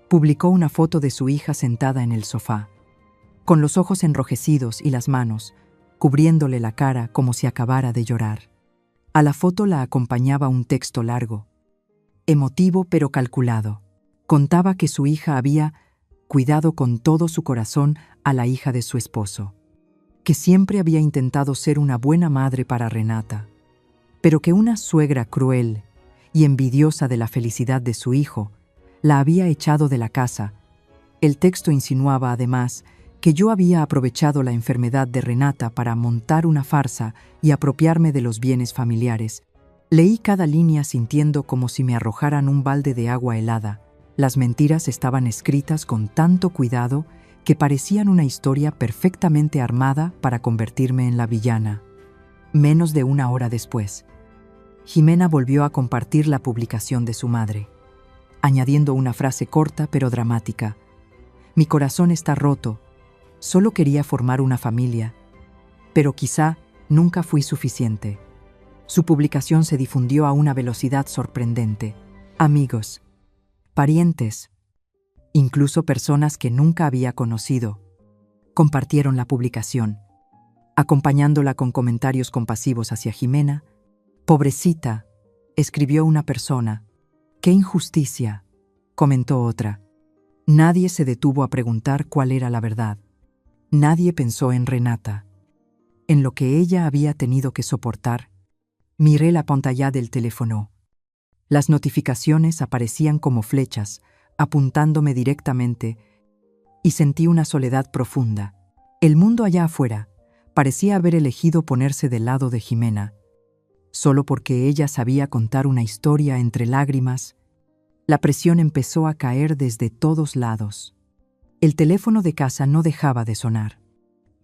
Publicó una foto de su hija sentada en el sofá, con los ojos enrojecidos y las manos cubriéndole la cara como si acabara de llorar. A la foto la acompañaba un texto largo, emotivo pero calculado. Contaba que su hija había cuidado con todo su corazón a la hija de su esposo, que siempre había intentado ser una buena madre para Renata, pero que una suegra cruel y envidiosa de la felicidad de su hijo la había echado de la casa El texto insinuaba, además, que yo había aprovechado la enfermedad de Renata para montar una farsa y apropiarme de los bienes familiares. Leí cada línea sintiendo como si me arrojaran un balde de agua helada. Las mentiras estaban escritas con tanto cuidado que parecían una historia perfectamente armada para convertirme en la villana. Menos de una hora después, Jimena volvió a compartir la publicación de su madre, añadiendo una frase corta pero dramática. Mi corazón está roto. Solo quería formar una familia, pero quizá nunca fui suficiente. Su publicación se difundió a una velocidad sorprendente. Amigos, parientes, incluso personas que nunca había conocido, compartieron la publicación, acompañándola con comentarios compasivos hacia Jimena. «Pobrecita», escribió una persona. «Qué injusticia», comentó otra. Nadie se detuvo a preguntar cuál era la verdad. Nadie pensó en Renata, en lo que ella había tenido que soportar. Miré la pantalla del teléfono. Las notificaciones aparecían como flechas, apuntándome directamente, y sentí una soledad profunda. El mundo allá afuera parecía haber elegido ponerse del lado de Jimena, solo porque ella sabía contar una historia entre lágrimas. La presión empezó a caer desde todos lados. El teléfono de casa no dejaba de sonar.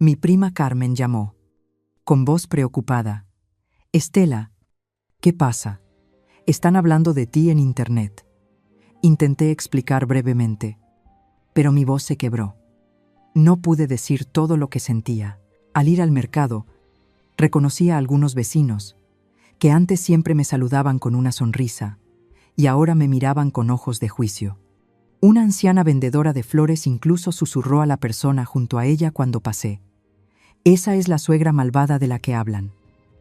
Mi prima Carmen llamó, con voz preocupada. «Estela, ¿qué pasa? Están hablando de ti en internet». Intenté explicar brevemente, pero mi voz se quebró. No pude decir todo lo que sentía. Al ir al mercado, reconocí a algunos vecinos, que antes siempre me saludaban con una sonrisa, y ahora me miraban con ojos de juicio. Una anciana vendedora de flores incluso susurró a la persona junto a ella cuando pasé. «Esa es la suegra malvada de la que hablan».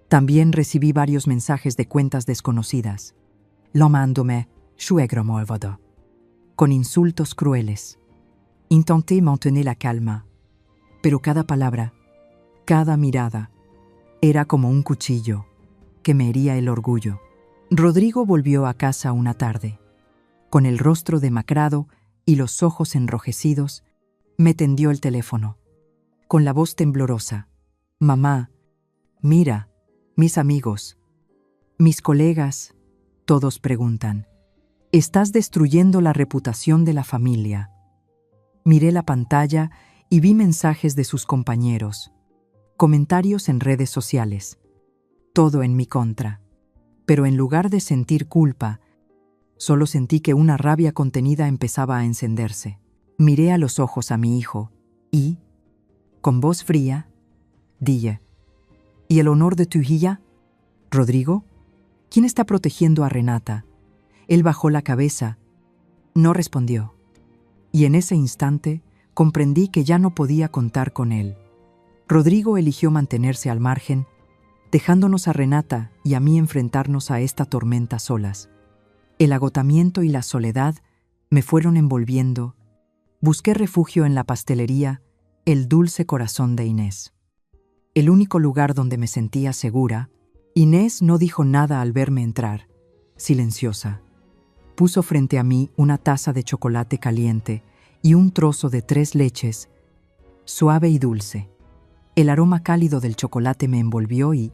También recibí varios mensajes de cuentas desconocidas. «Llamándome suegro malvado», con insultos crueles. Intenté mantener la calma, pero cada palabra, cada mirada, era como un cuchillo que me hería el orgullo. Rodrigo volvió a casa una tarde. Con el rostro demacrado y los ojos enrojecidos, me tendió el teléfono. Con la voz temblorosa: «Mamá, mira, mis amigos, mis colegas, todos preguntan. Estás destruyendo la reputación de la familia». Miré la pantalla y vi mensajes de sus compañeros, comentarios en redes sociales, todo en mi contra. Pero en lugar de sentir culpa, solo sentí que una rabia contenida empezaba a encenderse. Miré a los ojos a mi hijo y, con voz fría, dije: «¿Y el honor de tu hija? ¿Rodrigo? ¿Quién está protegiendo a Renata?» Él bajó la cabeza. No respondió. Y en ese instante comprendí que ya no podía contar con él. Rodrigo eligió mantenerse al margen, dejándonos a Renata y a mí enfrentarnos a esta tormenta solas. El agotamiento y la soledad me fueron envolviendo. Busqué refugio en la pastelería El Dulce Corazón de Inés. El único lugar donde me sentía segura. Inés no dijo nada al verme entrar, silenciosa. Puso frente a mí una taza de chocolate caliente y un trozo de 3 leches, suave y dulce. El aroma cálido del chocolate me envolvió y,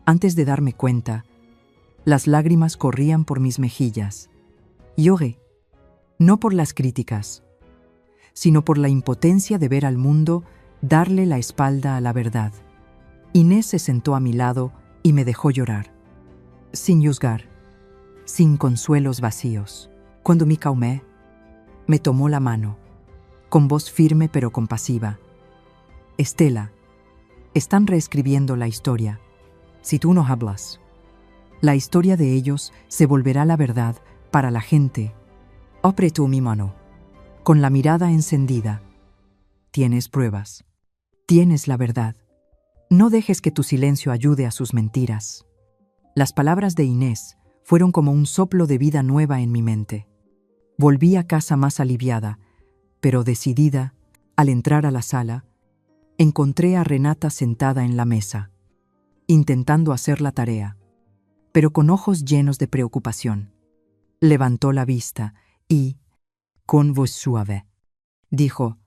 antes de darme cuenta, las lágrimas corrían por mis mejillas. Lloré, no por las críticas, sino por la impotencia de ver al mundo darle la espalda a la verdad. Inés se sentó a mi lado y me dejó llorar, sin juzgar, sin consuelos vacíos. Cuando me calmé, me tomó la mano, con voz firme pero compasiva. «Estela, están reescribiendo la historia. Si tú no hablas, la historia de ellos se volverá la verdad para la gente». Apretó mi mano, con la mirada encendida. «Tienes pruebas. Tienes la verdad. No dejes que tu silencio ayude a sus mentiras». Las palabras de Inés fueron como un soplo de vida nueva en mi mente. Volví a casa más aliviada, pero decidida. Al entrar a la sala, encontré a Renata sentada en la mesa, intentando hacer la tarea, pero con ojos llenos de preocupación. Levantó la vista y, con voz suave, Dijo,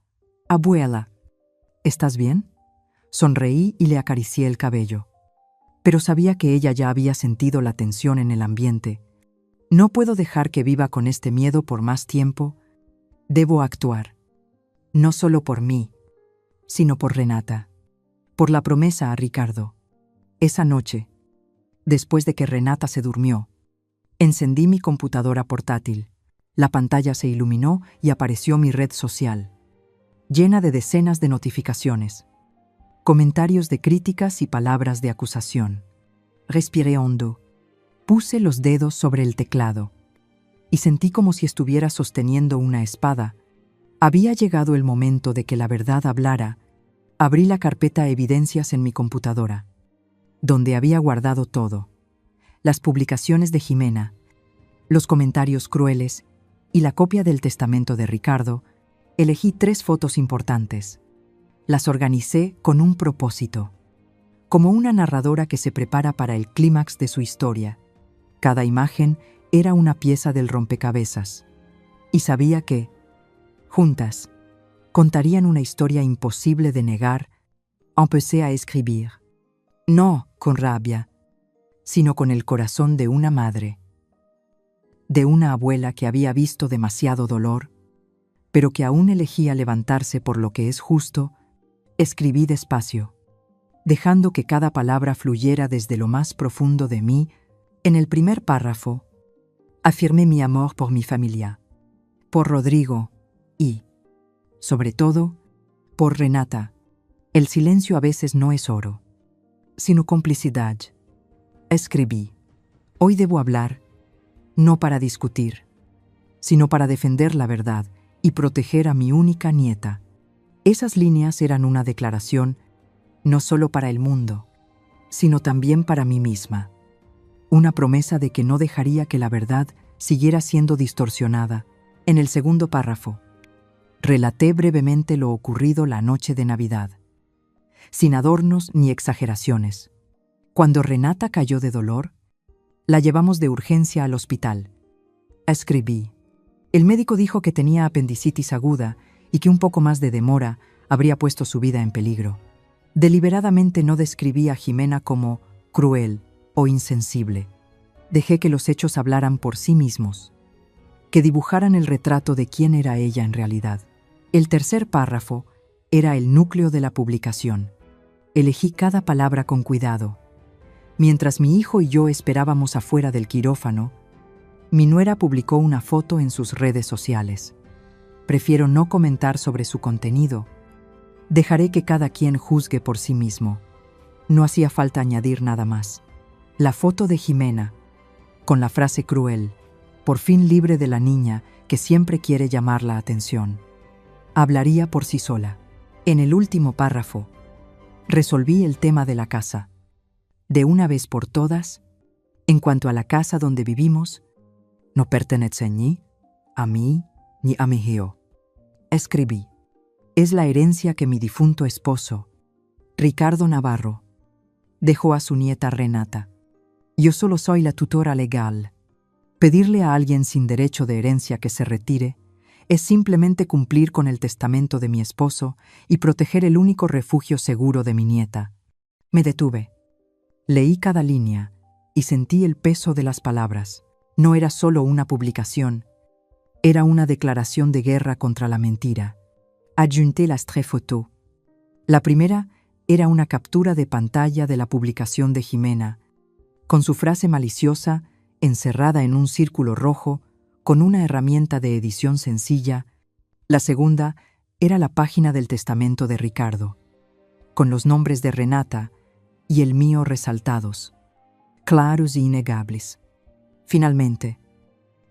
«Abuela, ¿estás bien?» Sonreí y le acaricié el cabello. Pero sabía que ella ya había sentido la tensión en el ambiente. No puedo dejar que viva con este miedo por más tiempo. Debo actuar. No solo por mí, sino por Renata. Por la promesa a Ricardo. Esa noche, después de que Renata se durmió, encendí mi computadora portátil. La pantalla se iluminó y apareció mi red social, llena de decenas de notificaciones, comentarios de críticas y palabras de acusación. Respiré hondo. Puse los dedos sobre el teclado y sentí como si estuviera sosteniendo una espada. Había llegado el momento de que la verdad hablara. Abrí la carpeta Evidencias en mi computadora, donde había guardado todo: las publicaciones de Jimena, los comentarios crueles y la copia del testamento de Ricardo. Elegí 3 fotos importantes. Las organicé con un propósito, como una narradora que se prepara para el clímax de su historia. Cada imagen era una pieza del rompecabezas, y sabía que, juntas, contarían una historia imposible de negar. Empecé a escribir, no con rabia, sino con el corazón de una madre, de una abuela que había visto demasiado dolor, pero que aún elegía levantarse por lo que es justo. Escribí despacio, dejando que cada palabra fluyera desde lo más profundo de mí. En el primer párrafo, afirmé mi amor por mi familia, por Rodrigo y, sobre todo, por Renata. El silencio a veces no es oro, sino complicidad. Escribí, hoy debo hablar, no para discutir, sino para defender la verdad y proteger a mi única nieta. Esas líneas eran una declaración, no solo para el mundo, sino también para mí misma. Una promesa de que no dejaría que la verdad siguiera siendo distorsionada. En el segundo párrafo, relaté brevemente lo ocurrido la noche de Navidad, sin adornos ni exageraciones. Cuando Renata cayó de dolor, la llevamos de urgencia al hospital. Escribí. El médico dijo que tenía apendicitis aguda y que un poco más de demora habría puesto su vida en peligro. Deliberadamente no describí a Jimena como cruel o insensible. Dejé que los hechos hablaran por sí mismos, que dibujaran el retrato de quién era ella en realidad. El tercer párrafo era el núcleo de la publicación. Elegí cada palabra con cuidado. Mientras mi hijo y yo esperábamos afuera del quirófano, mi nuera publicó una foto en sus redes sociales. Prefiero no comentar sobre su contenido. Dejaré que cada quien juzgue por sí mismo. No hacía falta añadir nada más. La foto de Jimena, con la frase cruel, por fin libre de la niña que siempre quiere llamar la atención, hablaría por sí sola. En el último párrafo, resolví el tema de la casa. De una vez por todas, en cuanto a la casa donde vivimos, no pertenece ni a mí ni a mi hijo. Escribí. Es la herencia que mi difunto esposo, Ricardo Navarro, dejó a su nieta Renata. Yo solo soy la tutora legal. Pedirle a alguien sin derecho de herencia que se retire es simplemente cumplir con el testamento de mi esposo y proteger el único refugio seguro de mi nieta. Me detuve. Leí cada línea y sentí el peso de las palabras. No era solo una publicación, era una declaración de guerra contra la mentira. Adjunté las 3 fotos. La primera era una captura de pantalla de la publicación de Jimena, con su frase maliciosa encerrada en un círculo rojo con una herramienta de edición sencilla. La segunda era la página del testamento de Ricardo, con los nombres de Renata y el mío resaltados, claros e innegables. Finalmente,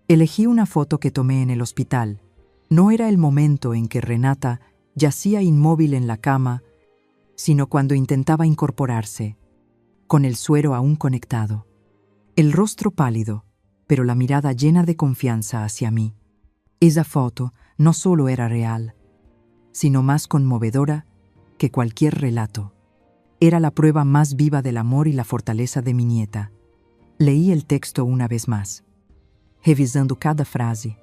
elegí una foto que tomé en el hospital. No era el momento en que Renata yacía inmóvil en la cama, sino cuando intentaba incorporarse, con el suero aún conectado. El rostro pálido, pero la mirada llena de confianza hacia mí. Esa foto no solo era real, sino más conmovedora que cualquier relato. Era la prueba más viva del amor y la fortaleza de mi nieta. Leí el texto una vez más, revisando cada frase,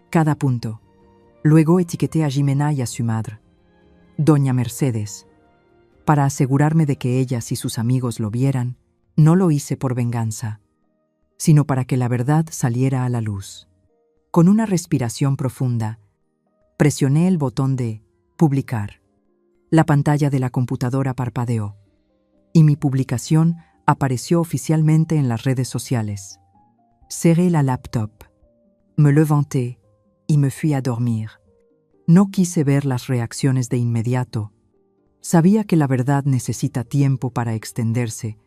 cada punto. Luego etiqueté a Jimena y a su madre, doña Mercedes. Para asegurarme de que ellas y sus amigos lo vieran, no lo hice por venganza, sino para que la verdad saliera a la luz. Con una respiración profunda, presioné el botón de publicar. La pantalla de la computadora parpadeó, y mi publicación apareció oficialmente en las redes sociales. Cerré la laptop, me levanté y me fui a dormir. No quise ver las reacciones de inmediato. Sabía que la verdad necesita tiempo para extenderse,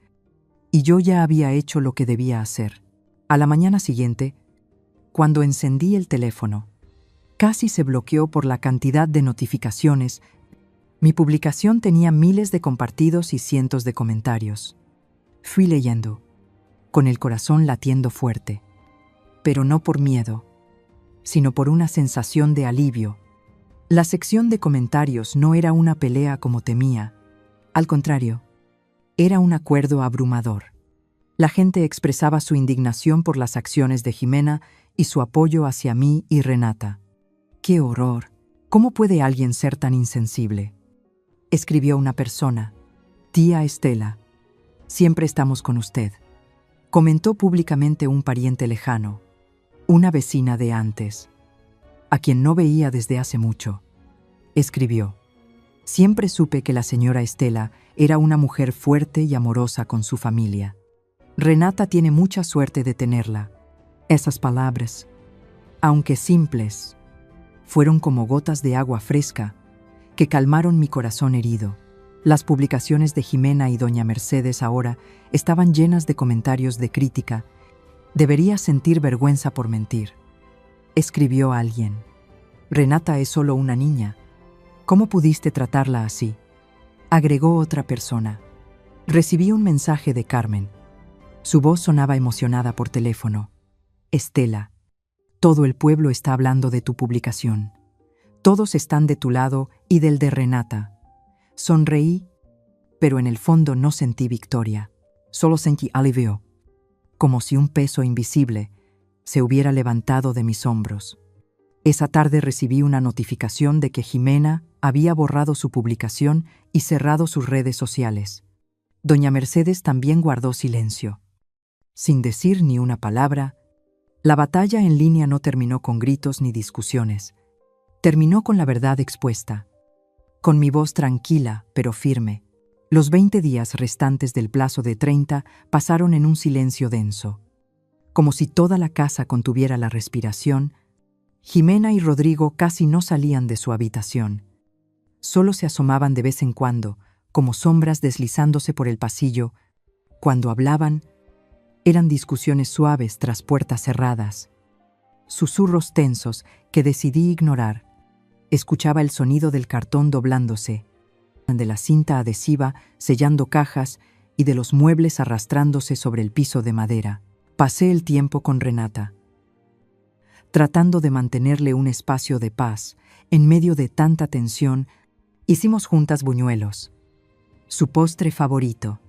y yo ya había hecho lo que debía hacer. A la mañana siguiente, cuando encendí el teléfono, casi se bloqueó por la cantidad de notificaciones. Mi publicación tenía miles de compartidos y cientos de comentarios. Fui leyendo, con el corazón latiendo fuerte, pero no por miedo, sino por una sensación de alivio. La sección de comentarios no era una pelea como temía. Al contrario, era un acuerdo abrumador. La gente expresaba su indignación por las acciones de Jimena y su apoyo hacia mí y Renata. ¡Qué horror! ¿Cómo puede alguien ser tan insensible? Escribió una persona. Tía Estela, siempre estamos con usted. Comentó públicamente un pariente lejano, una vecina de antes, a quien no veía desde hace mucho. Escribió: siempre supe que la señora Estela era una mujer fuerte y amorosa con su familia. Renata tiene mucha suerte de tenerla. Esas palabras, aunque simples, fueron como gotas de agua fresca que calmaron mi corazón herido. Las publicaciones de Jimena y doña Mercedes ahora estaban llenas de comentarios de crítica. Debería sentir vergüenza por mentir. Escribió alguien: Renata es solo una niña. ¿Cómo pudiste tratarla así? Agregó otra persona. Recibí un mensaje de Carmen. Su voz sonaba emocionada por teléfono. Estela, todo el pueblo está hablando de tu publicación. Todos están de tu lado y del de Renata. Sonreí, pero en el fondo no sentí victoria. Solo sentí alivio, como si un peso invisible se hubiera levantado de mis hombros. Esa tarde recibí una notificación de que Jimena había borrado su publicación y cerrado sus redes sociales. Doña Mercedes también guardó silencio. Sin decir ni una palabra, la batalla en línea no terminó con gritos ni discusiones. Terminó con la verdad expuesta, con mi voz tranquila pero firme. Los 20 días restantes del plazo de 30 pasaron en un silencio denso. Como si toda la casa contuviera la respiración, Jimena y Rodrigo casi no salían de su habitación. Solo se asomaban de vez en cuando, como sombras deslizándose por el pasillo. Cuando hablaban, eran discusiones suaves tras puertas cerradas. Susurros tensos que decidí ignorar. Escuchaba el sonido del cartón doblándose, de la cinta adhesiva sellando cajas y de los muebles arrastrándose sobre el piso de madera. Pasé el tiempo con Renata, tratando de mantenerle un espacio de paz en medio de tanta tensión. Hicimos juntas buñuelos, su postre favorito.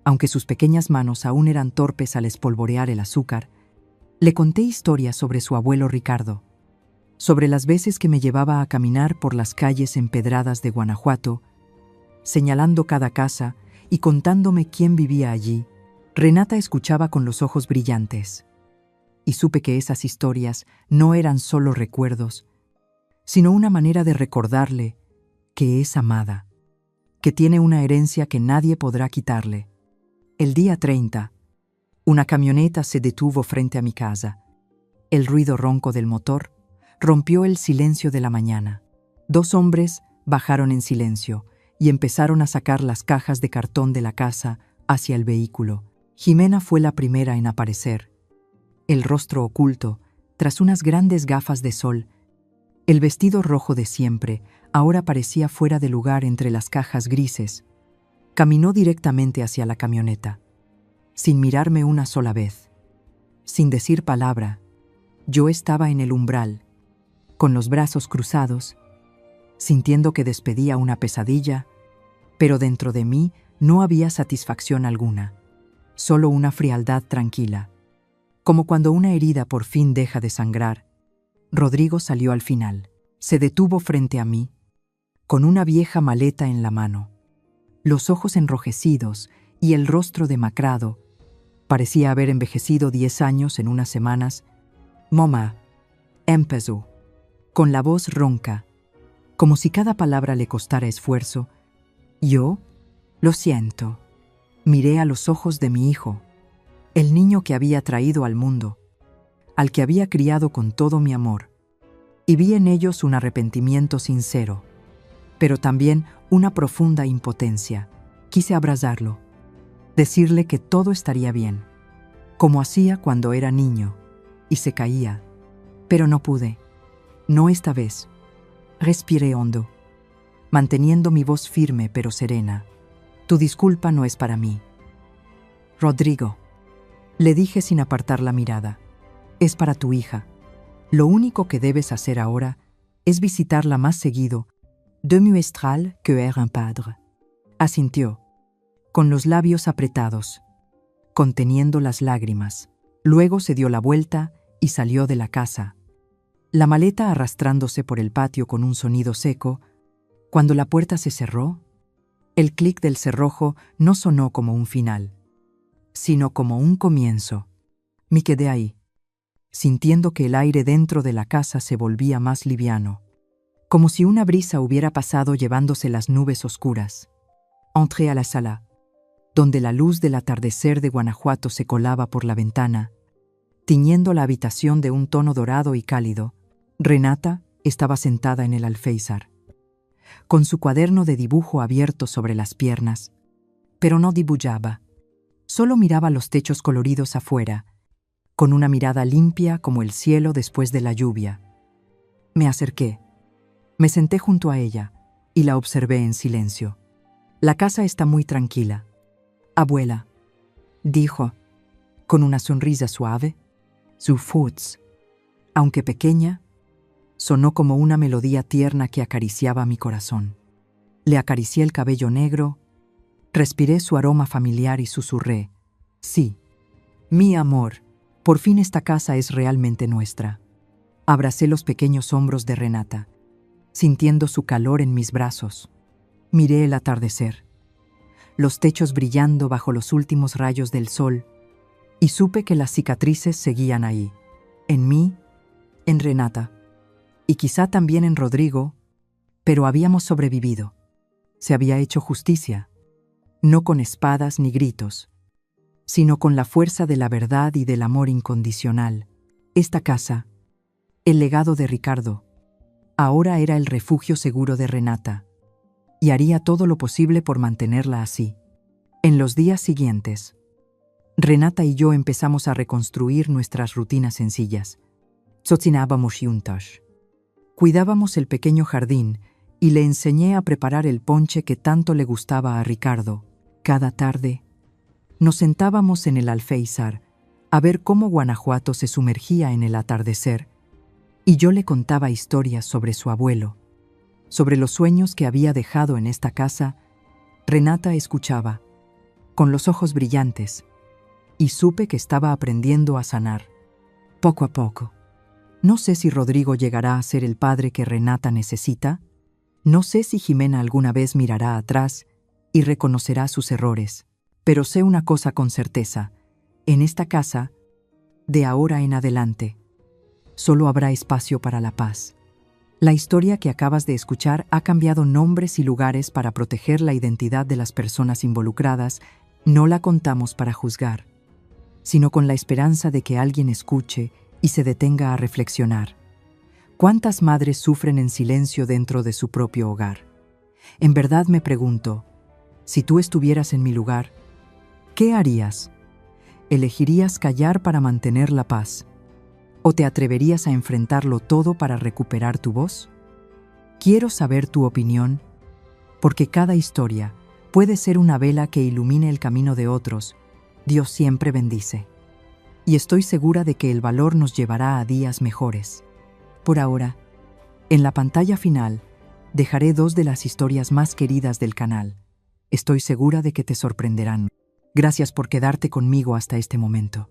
Aunque sus pequeñas manos aún eran torpes al espolvorear el azúcar, le conté historias sobre su abuelo Ricardo, sobre las veces que me llevaba a caminar por las calles empedradas de Guanajuato, señalando cada casa y contándome quién vivía allí. Renata escuchaba con los ojos brillantes, y supe que esas historias no eran solo recuerdos, sino una manera de recordarle que es amada, que tiene una herencia que nadie podrá quitarle. El día 30, una camioneta se detuvo frente a mi casa. El ruido ronco del motor rompió el silencio de la mañana. 2 hombres bajaron en silencio y empezaron a sacar las cajas de cartón de la casa hacia el vehículo. Jimena fue la primera en aparecer, el rostro oculto tras unas grandes gafas de sol. El vestido rojo de siempre ahora parecía fuera de lugar entre las cajas grises. Caminó directamente hacia la camioneta, sin mirarme una sola vez. Sin decir palabra, yo estaba en el umbral, con los brazos cruzados, sintiendo que despedía una pesadilla, pero dentro de mí no había satisfacción alguna, solo una frialdad tranquila. Como cuando una herida por fin deja de sangrar, Rodrigo salió al final. Se detuvo frente a mí, con una vieja maleta en la mano. Los ojos enrojecidos y el rostro demacrado. Parecía haber envejecido 10 años en unas semanas. «Mamá», empezó, con la voz ronca, como si cada palabra le costara esfuerzo. Yo, lo siento. Miré a los ojos de mi hijo, el niño que había traído al mundo, al que había criado con todo mi amor, y vi en ellos un arrepentimiento sincero, pero también una profunda impotencia. Quise abrazarlo, decirle que todo estaría bien, como hacía cuando era niño, y se caía, pero no pude, no esta vez. Respiré hondo, manteniendo mi voz firme pero serena. Tu disculpa no es para mí. Rodrigo, le dije sin apartar la mirada, es para tu hija. Lo único que debes hacer ahora es visitarla más seguido, de muestral que era un padre. Asintió, con los labios apretados, conteniendo las lágrimas. Luego se dio la vuelta y salió de la casa, la maleta arrastrándose por el patio con un sonido seco. Cuando la puerta se cerró, el clic del cerrojo no sonó como un final, sino como un comienzo. Me quedé ahí, sintiendo que el aire dentro de la casa se volvía más liviano, como si una brisa hubiera pasado llevándose las nubes oscuras. Entré a la sala, donde la luz del atardecer de Guanajuato se colaba por la ventana, tiñendo la habitación de un tono dorado y cálido. Renata estaba sentada en el alféizar, con su cuaderno de dibujo abierto sobre las piernas, pero no dibujaba, solo miraba los techos coloridos afuera, con una mirada limpia como el cielo después de la lluvia. Me acerqué, me senté junto a ella y la observé en silencio. La casa está muy tranquila. Abuela, dijo, con una sonrisa suave. Su voz, aunque pequeña, sonó como una melodía tierna que acariciaba mi corazón. Le acaricié el cabello negro, respiré su aroma familiar y susurré, sí, mi amor, por fin esta casa es realmente nuestra. Abracé los pequeños hombros de Renata, sintiendo su calor en mis brazos. Miré el atardecer, los techos brillando bajo los últimos rayos del sol, y supe que las cicatrices seguían ahí, en mí, en Renata, y quizá también en Rodrigo, pero habíamos sobrevivido. Se había hecho justicia, no con espadas ni gritos, sino con la fuerza de la verdad y del amor incondicional. Esta casa, el legado de Ricardo, ahora era el refugio seguro de Renata, y haría todo lo posible por mantenerla así. En los días siguientes, Renata y yo empezamos a reconstruir nuestras rutinas sencillas. Cocinábamos juntos. Cuidábamos el pequeño jardín y le enseñé a preparar el ponche que tanto le gustaba a Ricardo. Cada tarde, nos sentábamos en el alféizar a ver cómo Guanajuato se sumergía en el atardecer, y yo le contaba historias sobre su abuelo, sobre los sueños que había dejado en esta casa. Renata escuchaba, con los ojos brillantes, y supe que estaba aprendiendo a sanar, poco a poco. No sé si Rodrigo llegará a ser el padre que Renata necesita. No sé si Jimena alguna vez mirará atrás y reconocerá sus errores. Pero sé una cosa con certeza. En esta casa, de ahora en adelante, solo habrá espacio para la paz. La historia que acabas de escuchar ha cambiado nombres y lugares para proteger la identidad de las personas involucradas. No la contamos para juzgar, sino con la esperanza de que alguien escuche y se detenga a reflexionar. ¿Cuántas madres sufren en silencio dentro de su propio hogar? En verdad me pregunto, si tú estuvieras en mi lugar, ¿qué harías? ¿Elegirías callar para mantener la paz? ¿O te atreverías a enfrentarlo todo para recuperar tu voz? Quiero saber tu opinión, porque cada historia puede ser una vela que ilumine el camino de otros. Dios siempre bendice. Y estoy segura de que el valor nos llevará a días mejores. Por ahora, en la pantalla final, dejaré 2 de las historias más queridas del canal. Estoy segura de que te sorprenderán. Gracias por quedarte conmigo hasta este momento.